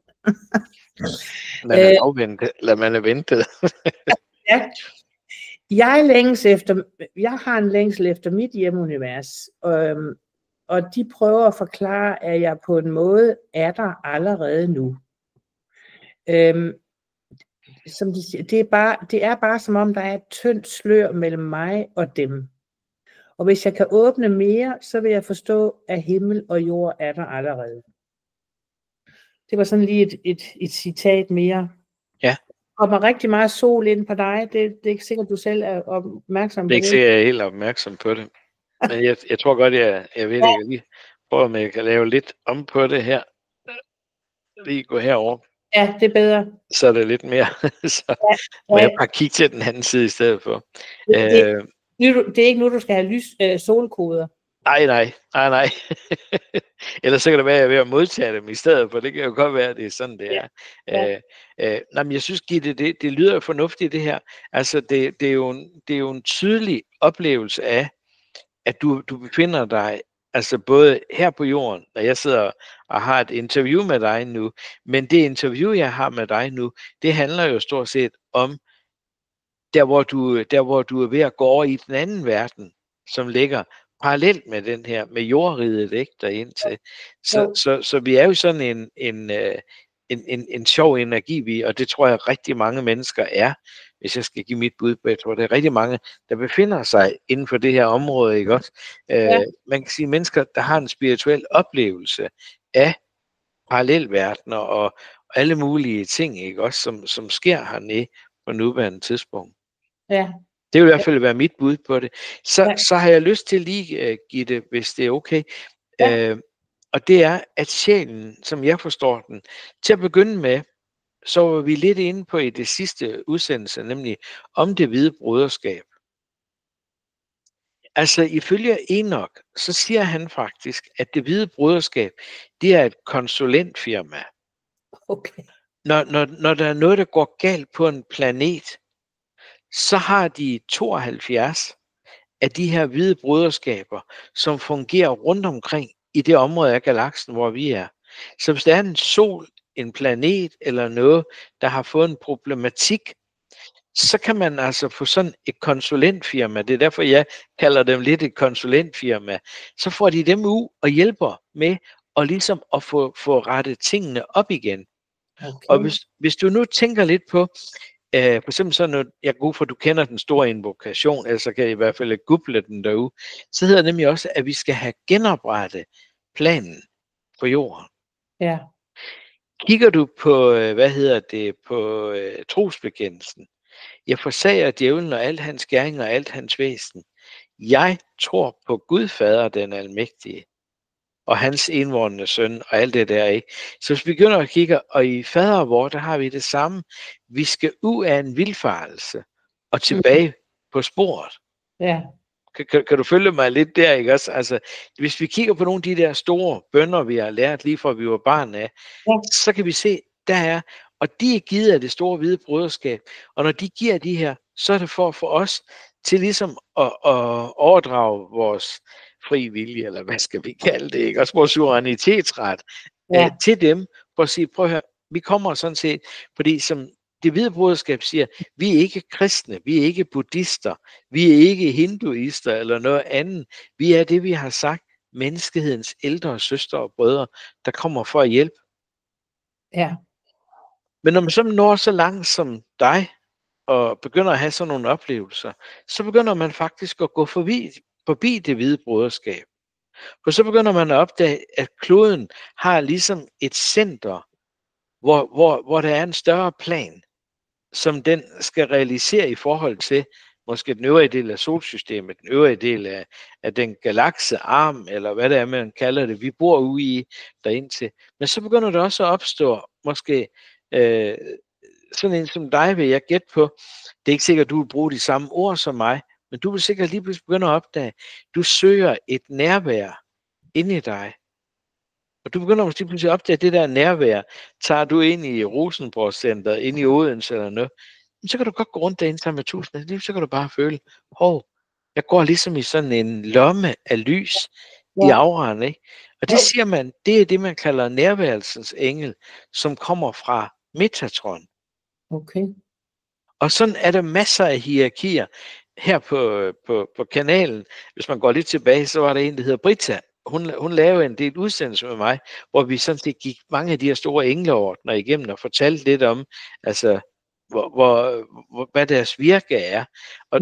Man er ventet. Ja. Jeg har en længsel efter mit hjemmeunivers, og de prøver at forklare, at jeg på en måde er der allerede nu. Som de siger, det er bare som om, der er et tyndt slør mellem mig og dem. Og hvis jeg kan åbne mere, så vil jeg forstå, at himmel og jord er der allerede. Det var sådan lige et citat mere. Ja. Kommer rigtig meget sol ind på dig. Det er ikke sikkert, du selv er opmærksom på det. Det er ikke sikkert, jeg er helt opmærksom på det. Men jeg tror godt, jeg ved det. Jeg lige prøver, om jeg kan lave lidt om på det her. Lige gå herover. Ja, det er bedre. Så er det lidt mere. Så må jeg bare kigge til den anden side i stedet for. Det er ikke nu, du skal have solkoder. Nej. Ellers så kan det være, at jeg er ved at modtage dem i stedet for. Det kan jo godt være, at det er sådan, det er. Men jeg synes, Gitte, det lyder fornuftigt, det her. Altså, det er jo en tydelig oplevelse af, at du befinder dig, altså både her på jorden, når jeg sidder og har et interview med dig nu, men det interview, jeg har med dig nu, det handler jo stort set om, der hvor du er ved at gå over i den anden verden, som ligger parallelt med den her, med jordriget, ikke, derind til. Så vi er jo sådan en sjov energi, og det tror jeg rigtig mange mennesker er, hvis jeg skal give mit bud på, jeg tror, det er rigtig mange, der befinder sig inden for det her område, ikke også? Man kan sige, mennesker, der har en spirituel oplevelse af parallelverdener og alle mulige ting, ikke også, som sker hernede på nuværende tidspunkt. Ja. Det vil i hvert fald være mit bud på det. Så har jeg lyst til lige at give det, hvis det er okay. Og det er, at sjælen, som jeg forstår den, til at begynde med, så var vi lidt inde på i det sidste udsendelse, nemlig om det hvide broderskab. Altså ifølge Enoch, så siger han faktisk, at det hvide broderskab, det er et konsulentfirma. Okay. Når der er noget, der går galt på en planet, så har de 72 af de her hvide broderskaber, som fungerer rundt omkring i det område af galaksen, hvor vi er. Så hvis der er en sol, en planet eller noget, der har fået en problematik, så kan man altså få sådan et konsulentfirma, det er derfor jeg kalder dem lidt et konsulentfirma, så får de dem ud og hjælper med og ligesom at få rettet tingene op igen. Okay. Og hvis du nu tænker lidt på, for eksempel sådan noget, jeg går ud for, at du kender den store invokation, ellers kan jeg i hvert fald google den derude, så hedder det nemlig også, at vi skal have genoprettet planen på jorden. Ja. Kigger du på, på trosbekendelsen, jeg forsager djævlen og alt hans gerning og alt hans væsen. Jeg tror på Gud Fader den almægtige, og hans envordende søn, og alt det der, ikke? Så hvis vi begynder at kigge, og i fader vor, der har vi det samme. Vi skal ud af en vildfarelse, og tilbage på sporet. Ja. Kan du følge mig lidt der, ikke også? Altså, hvis vi kigger på nogle af de der store bønner, vi har lært lige fra vi var barn af, så kan vi se, der er, og de er givet af det store hvide broderskab, og når de giver de her, så er det for at få os til ligesom at overdrage vores fri vilje, eller hvad skal vi kalde det, ikke? Også vores suverænitetsret til dem, for at sige, prøv at høre, vi kommer sådan set, fordi som det hvide broderskab siger, vi er ikke kristne, vi er ikke buddhister, vi er ikke hinduister eller noget andet. Vi er det, vi har sagt, menneskehedens ældre søstre og brødre, der kommer for at hjælpe. Ja. Men når man så når så langt som dig, og begynder at have sådan nogle oplevelser, så begynder man faktisk at gå forbi det hvide broderskab. For så begynder man at opdage, at kloden har ligesom et center, hvor der er en større plan, som den skal realisere i forhold til måske den øvrige del af solsystemet, den øvrige del af den galaksearm, eller hvad det er, man kalder det, vi bor ude i derindtil. Men så begynder der også at opstå måske sådan en som dig, vil jeg gætte på. Det er ikke sikkert, at du vil bruge de samme ord som mig, men du vil sikkert lige pludselig begynde at opdage, at du søger et nærvær inde i dig. Og du begynder måske pludselig at opdage, at det der nærvær, tager du ind i Rosenborg Center, ind i Odense eller noget, så kan du godt gå rundt derinde sammen med tusinder, så kan du bare føle, jeg går ligesom i sådan en lomme af lys i auraen, ikke? Og det siger man, det er det, man kalder nærværelsens engel, som kommer fra Metatron. Okay. Og sådan er der masser af hierarkier her på kanalen. Hvis man går lidt tilbage, så var der en, der hedder Britta. Hun lavede en del udsendelser med mig, hvor vi sådan set gik mange af de her store engleordner igennem og fortalte lidt om, altså, hvad deres virke er. Og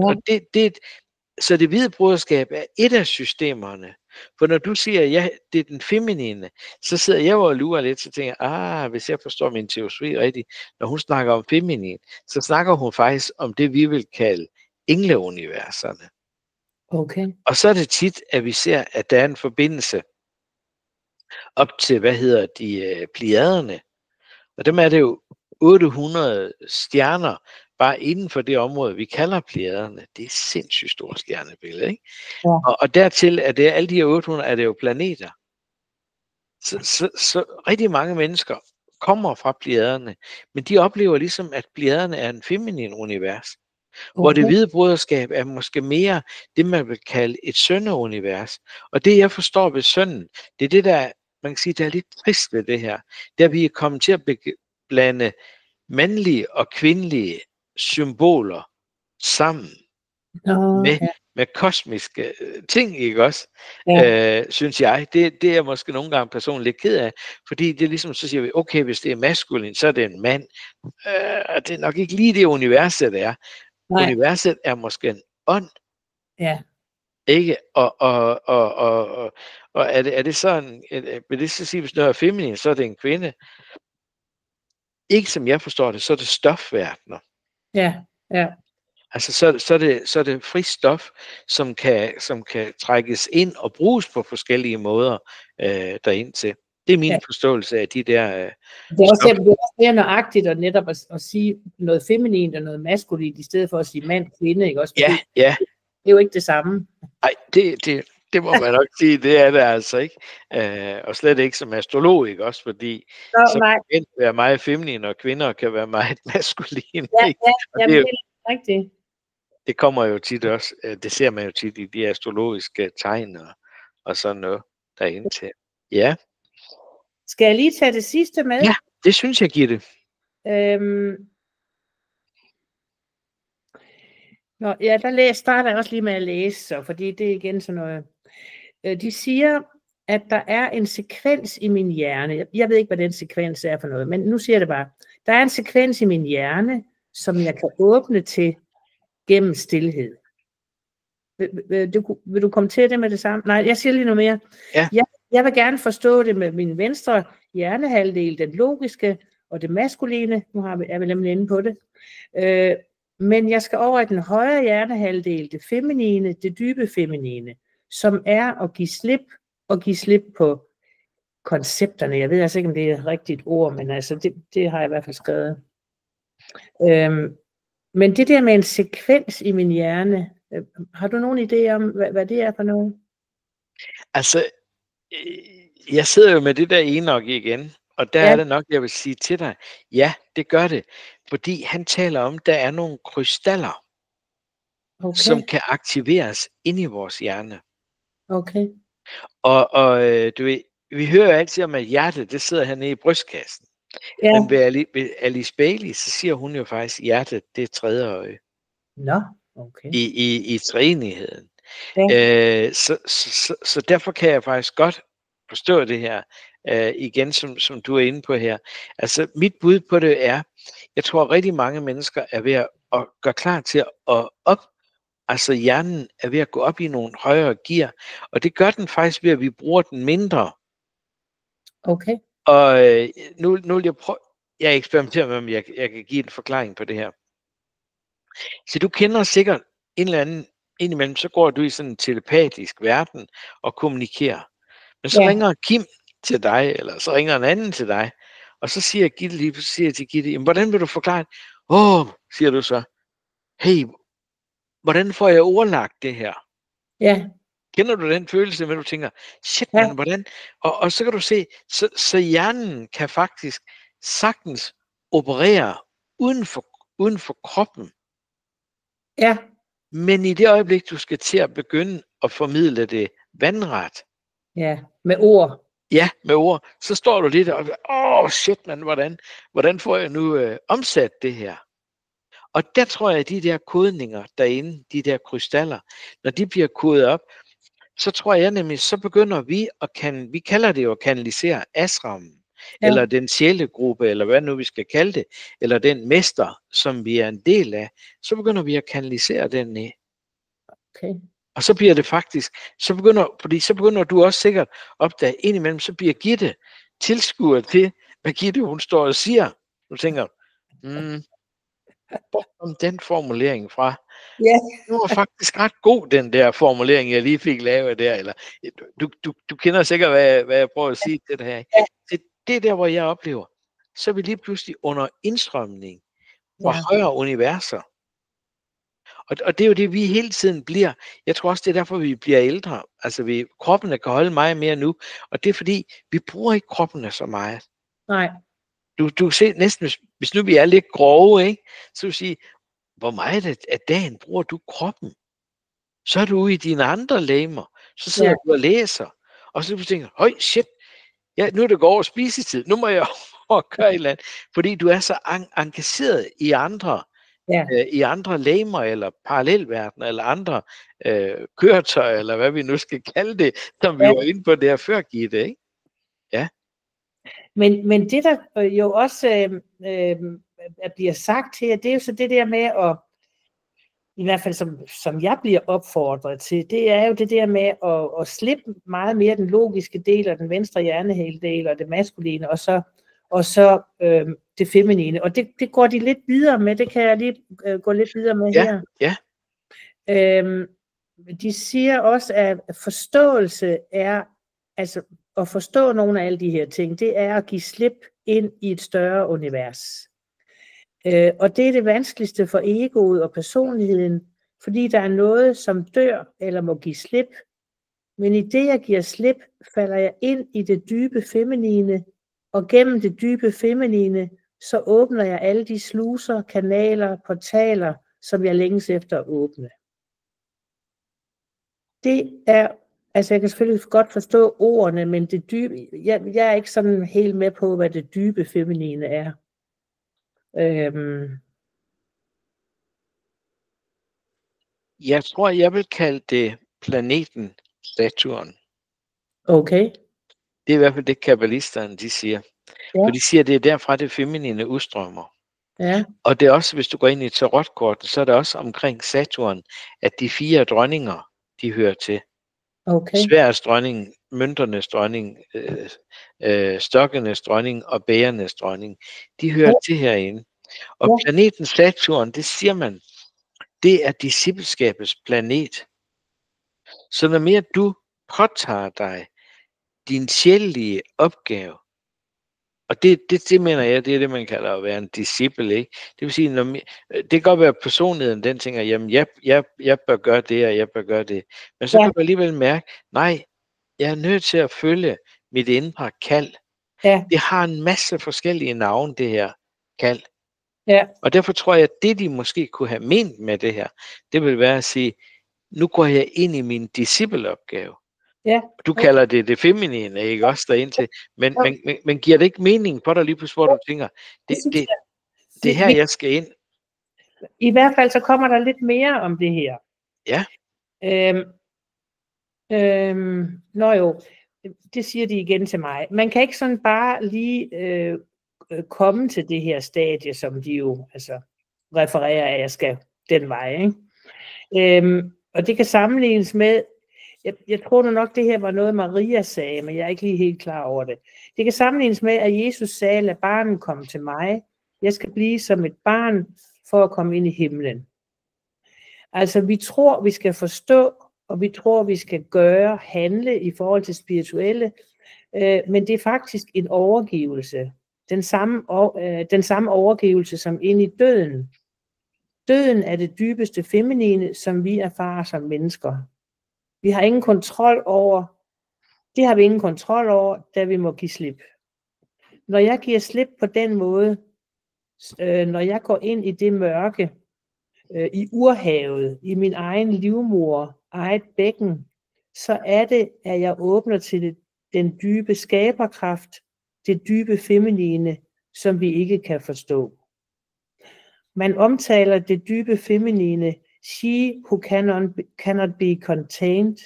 så det hvide broderskab er et af systemerne. For når du siger, at det er den feminine, så sidder jeg og lurer lidt, så tænker jeg, hvis jeg forstår min teori rigtigt, når hun snakker om feminin, så snakker hun faktisk om det, vi vil kalde engleuniverserne. Okay. Og så er det tit, at vi ser, at der er en forbindelse op til, Plejaderne. Og dem er det jo 800 stjerner, bare inden for det område, vi kalder Plejaderne. Det er sindssygt store stjernebillede, ikke? Ja. Og dertil er det, alle de her 800, er det jo planeter. Så rigtig mange mennesker kommer fra Plejaderne, men de oplever ligesom, at Plejaderne er en feminin univers. Okay. Hvor det hvide broderskab er måske mere det, man vil kalde et sønneunivers. Og det, jeg forstår ved sønnen, det er det, der, man kan sige, der er lidt trist ved det her. Det er, at vi er kommet til at blande mandlige og kvindelige symboler sammen med kosmiske ting, ikke også? Ja. Synes jeg. Det er måske nogle gange personligt lidt ked af, fordi det er ligesom, så siger vi, okay, hvis det er maskulin, så er det en mand. Det er nok ikke lige det universet, det er. Nej. Universet er måske en ånd. Ja. Ikke? Og er det sådan, vil det så sige, hvis det er feminin, så er det en kvinde? Ikke som jeg forstår det, så er det stofverdener. Ja, ja. Altså så er det fri stof, som kan trækkes ind og bruges på forskellige måder derind til. Det er min forståelse af de der det er også mere nøjagtigt at netop at sige noget feminint og noget maskulint, i stedet for at sige mand, kvinde, ikke også? Ja. Det er jo ikke det samme. Nej, det må man nok sige, det er det altså ikke. Og slet ikke som astrolog, ikke også? Fordi så kan mænd være meget feminine, og kvinder kan være meget maskuline. Ja, det er rigtigt. Det kommer jo tit også, det ser man jo tit i de astrologiske tegn og sådan noget derinde til. Ja. Skal jeg lige tage det sidste med? Ja, det synes jeg, Gitte. Nå, ja, starter jeg også lige med at læse, så, fordi det er igen sådan noget. De siger, at der er en sekvens i min hjerne. Jeg ved ikke, hvad den sekvens er for noget, men nu siger jeg det bare. Der er en sekvens i min hjerne, som jeg kan åbne til gennem stilhed. Vil du kommentere det med det samme? Nej, jeg siger lige noget mere. Ja. Jeg vil gerne forstå det med min venstre hjernehalvdel, den logiske og det maskuline. Nu er vi nemlig inde på det. Men jeg skal over i den højre hjernehalvdel, det feminine, det dybe feminine, som er at give slip på koncepterne. Jeg ved altså ikke, om det er et rigtigt ord, men altså det har jeg i hvert fald skrevet. Men det der med en sekvens i min hjerne, har du nogen idé om, hvad det er for noget? Altså, jeg sidder jo med det der Enoch igen, og der er det nok, jeg vil sige til dig, ja, det gør det, fordi han taler om, der er nogle krystaller, som kan aktiveres inde i vores hjerne. Okay. Og du ved, vi hører jo altid om, at hjertet, det sidder hernede i brystkassen. Ja. Men ved Alice Bailey, så siger hun jo faktisk, at hjertet, det er tredje øje. Nå, okay. I treenigheden. Ja. Så derfor kan jeg faktisk godt forstå det her, igen, som du er inde på her. Altså, mit bud på det er, jeg tror rigtig mange mennesker er ved at gøre klar til at altså hjernen er ved at gå op i nogle højere gear, og det gør den faktisk ved, at vi bruger den mindre. Okay. Og nu vil jeg prøve, jeg eksperimenterer med, om jeg kan give en forklaring på det her. Så du kender sikkert en eller anden, indimellem så går du i sådan en telepatisk verden og kommunikerer. Men så ringer Kim til dig, eller så ringer en anden til dig, og så siger Gitte til Gitte, jamen, hvordan vil du forklare det? Siger du så, hey, hvordan får jeg ordlagt det her? Ja. Kender du den følelse, når du tænker, shit, man, hvordan? Og så kan du se, så hjernen kan faktisk sagtens operere uden for kroppen. Ja. Men i det øjeblik, du skal til at begynde at formidle det vandret. Ja, med ord. Ja, med ord. Så står du lidt og shit, man, hvordan får jeg nu omsat det her? Og der tror jeg, at de der kodninger derinde, de der krystaller, når de bliver kodet op, så tror jeg nemlig, så begynder vi kalder det jo at kanalisere asrammen, eller den sjælegruppe, eller hvad nu vi skal kalde det, eller den mester, som vi er en del af, så begynder vi at kanalisere den ned. Okay. Og så bliver det faktisk, så begynder du også sikkert at opdage, indimellem, så bliver Gitte tilskuer til, hvad Gitte hun står og siger. Du tænker, om den formulering fra. Det var faktisk ret god, den der formulering, jeg lige fik lavet der. Eller, du kender sikkert, hvad jeg prøver at sige til det her. Det er der, hvor jeg oplever. Så er vi lige pludselig under indstrømning fra højere universer. Og det er jo det, vi hele tiden bliver. Jeg tror også, det er derfor, vi bliver ældre. Altså, kroppene kan holde meget mere nu. Og det er fordi, vi bruger ikke kroppene så meget. Nej. Du ser næsten, hvis nu vi er lidt grove, ikke? Så vil sige, hvor meget af dagen bruger du kroppen? Så er du ude i dine andre legemer. Så sidder du og læser. Og så tænker du, høj, shit, nu er det går over spisetid. Nu må jeg gøre et eller andet. Fordi du er så engageret i andre legemer, eller parallelverdener, eller andre køretøjer, eller hvad vi nu skal kalde det, som vi var inde på der før, Gitte, ikke? Ja. Men det, der jo også bliver sagt her, det er jo så det der med at, i hvert fald som jeg bliver opfordret til, det er jo det der med at slippe meget mere den logiske del, og den venstre hjernehalvdel, og det maskuline, og så det feminine. Og det går de lidt videre med, det kan jeg lige gå lidt videre med her. Ja. De siger også, at forståelse er, altså at forstå nogle af alle de her ting, det er at give slip ind i et større univers. Og det er det vanskeligste for egoet og personligheden, fordi der er noget, som dør eller må give slip. Men i det, jeg giver slip, falder jeg ind i det dybe feminine, og gennem det dybe feminine, så åbner jeg alle de sluser, kanaler, portaler, som jeg længes efter at åbne. Det er, altså jeg kan selvfølgelig godt forstå ordene, men det dybe, jeg er ikke sådan helt med på, hvad det dybe feminine er. Jeg tror, jeg vil kalde det planeten Saturn. Okay. Det er i hvert fald det, kabbalisterne de siger. Ja. For de siger, at det er derfra, det feminine udstrømmer. Ja. Og det er også, hvis du går ind i tarotkortet, så er det også omkring Saturn, at de 4 dronninger, de hører til. Okay. Sværdets dronning, mønternes dronning, stokkenes dronning og bægernes dronning, de hører til herinde. Og planeten Saturn, det siger man, det er discipleskabets planet. Så når mere du påtager dig din sjælelige opgave, og det mener jeg, det er det, man kalder at være en disciple, ikke? Det vil sige, det kan godt være, at personligheden, den tænker, jamen, jeg bør gøre det, og jeg bør gøre det. Men så kan du alligevel mærke, nej, jeg er nødt til at følge mit indre kald. Ja. Det har en masse forskellige navne, det her kald. Ja. Og derfor tror jeg, at det, de måske kunne have ment med det her, det vil være at sige, nu går jeg ind i min discipleopgave. Ja. Du kalder det feminine, ikke også derind til, men giver det ikke mening på dig lige pludselig, hvor du tænker, det er her, jeg skal ind? I hvert fald så kommer der lidt mere om det her. Ja. Nå jo, det siger de igen til mig. Man kan ikke sådan bare lige komme til det her stadie, som de jo altså refererer af, at jeg skal den vej, ikke? Og det kan sammenlignes med, jeg tror nu nok, det her var noget, Maria sagde, men jeg er ikke lige helt klar over det. Det kan sammenlignes med, at Jesus sagde, lad barnet komme til mig. Jeg skal blive som et barn for at komme ind i himlen. Altså, vi tror, vi skal forstå, og vi tror, vi skal gøre, handle i forhold til spirituelle, men det er faktisk en overgivelse. Den samme overgivelse som ind i døden. Døden er det dybeste feminine, som vi erfarer som mennesker. Vi har ingen kontrol over, det har vi ingen kontrol over, da vi må give slip. Når jeg giver slip på den måde, når jeg går ind i det mørke, i urhavet, i min egen livmor, eget bækken, så er det, at jeg åbner til den dybe skaberkraft, det dybe feminine, som vi ikke kan forstå. Man omtaler det dybe feminine, she who cannot be contained,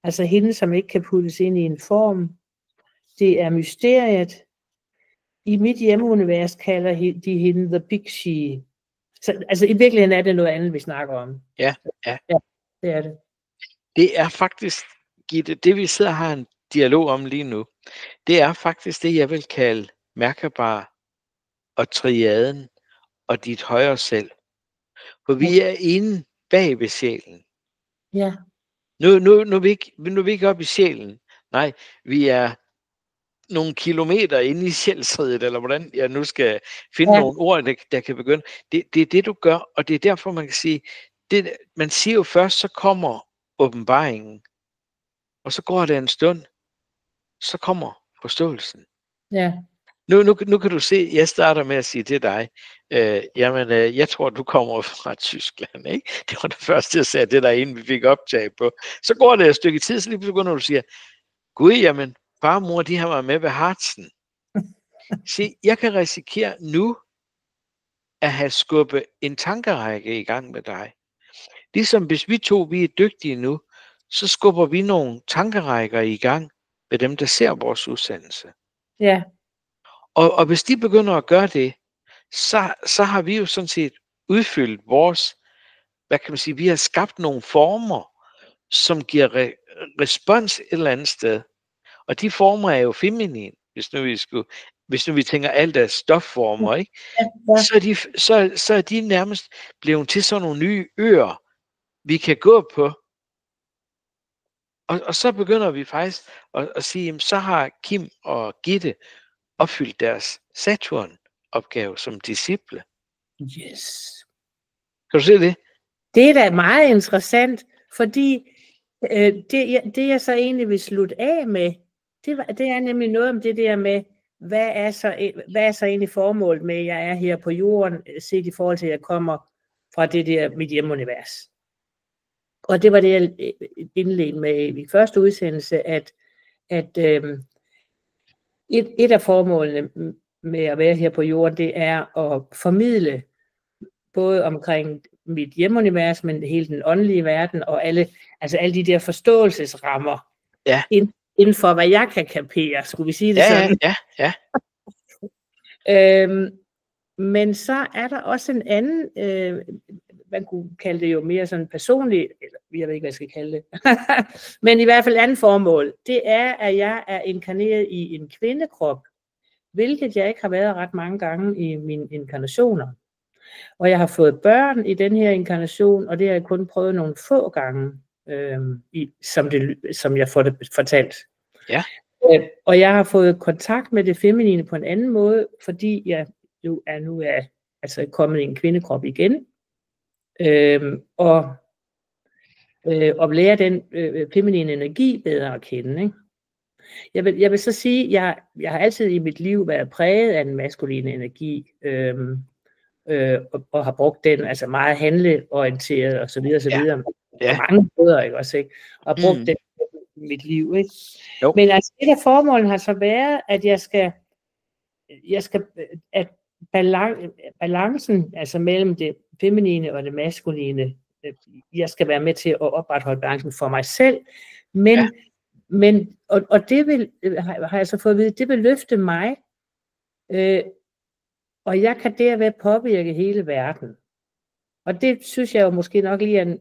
altså hende, som ikke kan puttes ind i en form. Det er mysteriet. I mit hjemmeunivers kalder de hende the big she. Så, altså i virkeligheden er det noget andet, vi snakker om. Ja. Ja, det er det. Det er faktisk, Gitte, det vi sidder og har en dialog om lige nu, det er faktisk det, jeg vil kalde Merkaba og triaden og dit højere selv. For vi er inde bag ved sjælen. Ja. Nu er vi ikke oppe i sjælen. Nej, vi er nogle kilometer inde i sjælsriget, eller hvordan jeg nu skal finde nogle ord, der kan begynde. Det er det, du gør, og det er derfor, man kan sige, man siger jo først, så kommer åbenbaringen, og så går det en stund, så kommer forståelsen. Ja. Nu kan du se, jeg starter med at sige til dig, jeg tror, du kommer fra Tyskland, ikke? Det var det første, jeg sagde, det der inden vi fik optag på. Så går det et stykke tid, så lige pludselig, når du siger, gud, jamen, far og mor, de har været med ved Hartsen. Se, jeg kan risikere nu at have skubbet en tankerække i gang med dig. Ligesom hvis vi er dygtige nu, så skubber vi nogle tankerækker i gang med dem, der ser vores udsendelse. Ja. Og hvis de begynder at gøre det, så har vi jo sådan set udfyldt vores, hvad kan man sige, vi har skabt nogle former, som giver respons et eller andet sted. Og de former er jo feminine, hvis nu vi tænker alt af stofformer, ikke? Ja. Så er de nærmest blevet til sådan nogle nye øer, vi kan gå på. Og så begynder vi faktisk at sige, jamen, så har Kim og Gitte opfyldt deres Saturn-opgave som disciple. Yes. Kan du se det? Det er da meget interessant, fordi det jeg så egentlig vil slutte af med, det er nemlig noget om det der med, hvad er så egentlig formålet med, at jeg er her på jorden, set i forhold til, at jeg kommer fra det der mit hjemmeunivers. Og det var det, jeg indledte med i første udsendelse, at et af formålene med at være her på jorden, det er at formidle både omkring mit hjemunivers, men hele den åndelige verden, og alle de der forståelsesrammer, Ja. inden for, hvad jeg kan kapere, skulle vi sige det sådan. Ja. Men så er der også en anden, man kunne kalde det jo mere sådan personligt, eller jeg ved ikke, hvad jeg skal kalde det, men i hvert fald andet formål, det er, at jeg er inkarneret i en kvindekrop, hvilket jeg ikke har været ret mange gange i mine inkarnationer. Og jeg har fået børn i den her inkarnation, og det har jeg kun prøvet nogle få gange, som jeg får det fortalt. Ja. Og jeg har fået kontakt med det feminine på en anden måde, fordi jeg nu er kommet i en kvindekrop igen, og lære den feminine energi bedre at kende. Ikke? Jeg vil så sige, at jeg har altid i mit liv været præget af den maskuline energi, og har brugt den altså meget handleorienteret og så videre, så videre. Ja. På mange måder, ikke også, ikke? Og har brugt den i mit liv, ikke? Jo. Men altså, et af formålene har så været, at at balancen, altså mellem det feminine og det maskuline, jeg skal være med til at opretholde balancen for mig selv, men det vil, har jeg så fået at vide, det vil løfte mig, og jeg kan derved påvirke hele verden. Og det synes jeg jo måske nok lige er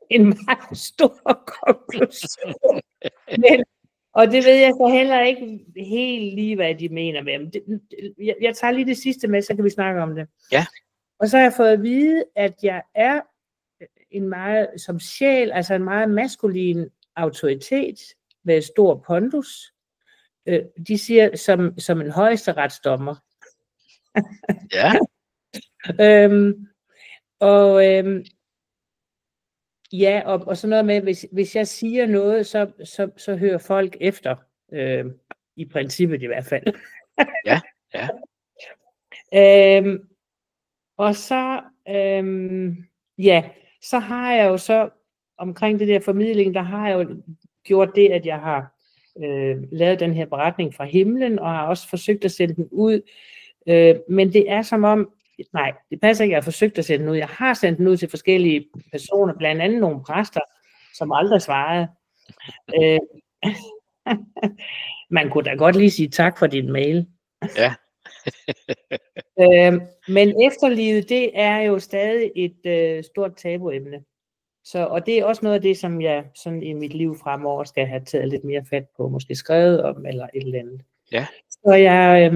en meget stor konklusion. Og det ved jeg så heller ikke helt lige, hvad de mener med dem. Jeg tager lige det sidste med, så kan vi snakke om det. Ja. Og så har jeg fået at vide, at jeg er en meget, som sjæl, altså en meget maskulin autoritet med stor pondus. De siger, som en højesteretsdommer. Ja. Og sådan noget med, hvis jeg siger noget, så hører folk efter, i princippet i hvert fald. Ja. Og så, så har jeg jo så, omkring det der formidling, der har jeg jo gjort det, at jeg har lavet den her beretning fra himlen, og har også forsøgt at sende den ud. Men det er som om, nej, det passer ikke, jeg har forsøgt at sende den ud. Jeg har sendt den ud til forskellige personer, blandt andet nogle præster, som aldrig svarede. Man kunne da godt lige sige tak for din mail. Ja. Men efterlivet, det er jo stadig et stort tabuemne. Og det er også noget af det, som jeg sådan i mit liv fremover skal have taget lidt mere fat på, måske skrevet om, eller et eller andet. Ja. Så jeg,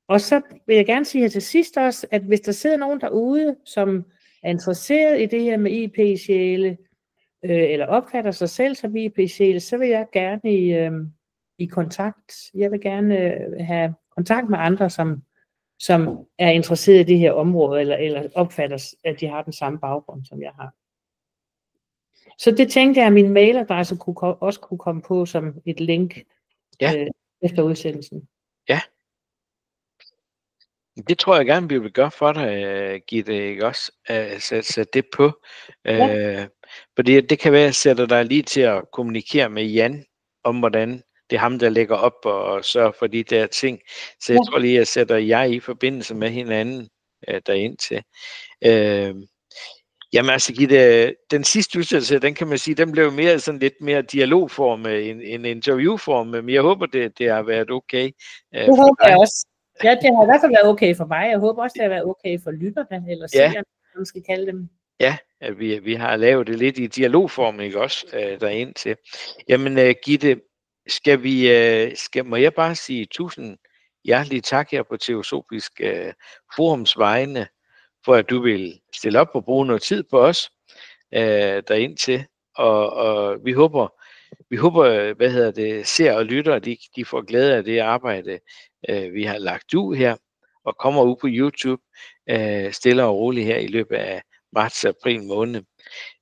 og så vil jeg gerne sige her til sidst også, at hvis der sidder nogen derude, som er interesseret i det her med IP-sjæle, eller opfatter sig selv som IP-sjæle, så vil jeg gerne i kontakt. Jeg vil gerne have kontakt med andre, som er interesseret i det her område, eller opfatter, at de har den samme baggrund, som jeg har. Så det tænkte jeg, at min mailadresse også kunne komme på som et link efter udsendelsen. Ja. Det tror jeg gerne, vi vil gøre for dig, Gitte, ikke også? Sætte det på. Fordi det kan være, at jeg sætter dig lige til at kommunikere med Jan, om hvordan det er ham, der lægger op og sørger for de der ting. Så jeg tror lige, at jeg sætter jer i forbindelse med hinanden derind til. Jamen altså, Gitte, den sidste udsendelse, den kan man sige, den blev mere sådan lidt mere dialogform end interviewform, men jeg håber, det har været okay. Det håber jeg også. Ja, det har i hvert fald været okay for mig. Jeg håber også, det har været okay for lytterne, eller seerne, man skal kalde dem. Ja, vi har lavet det lidt i dialogform, ikke også, derind til. Jamen, Gitte, må jeg bare sige tusind hjertelig tak her på Teosofisk Forums vegne, for at du vil stille op og bruge noget tid på os derind til. Og vi håber, ser og lytter, de får glæde af det arbejde, vi har lagt ud her, og kommer ud på YouTube stille og roligt her i løbet af marts-april måned.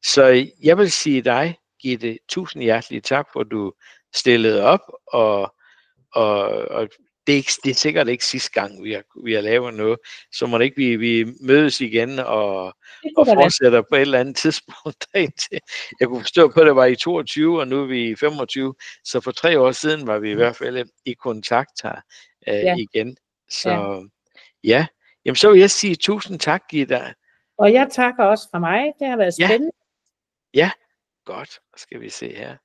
Så jeg vil sige dig, Gitte, tusind hjertelig tak, for at du stillede op, og det er sikkert ikke sidste gang, vi har lavet noget, så må det ikke vi mødes igen og fortsætter på et eller andet tidspunkt derindtil. Jeg kunne forstå på, at det var i 22, og nu er vi i 25, så for 3 år siden var vi i hvert fald i kontakt her igen. Så Jamen, så vil jeg sige tusind tak, Gitta. Og jeg takker også fra mig. Det har været spændende. Ja, godt. Skal vi se her.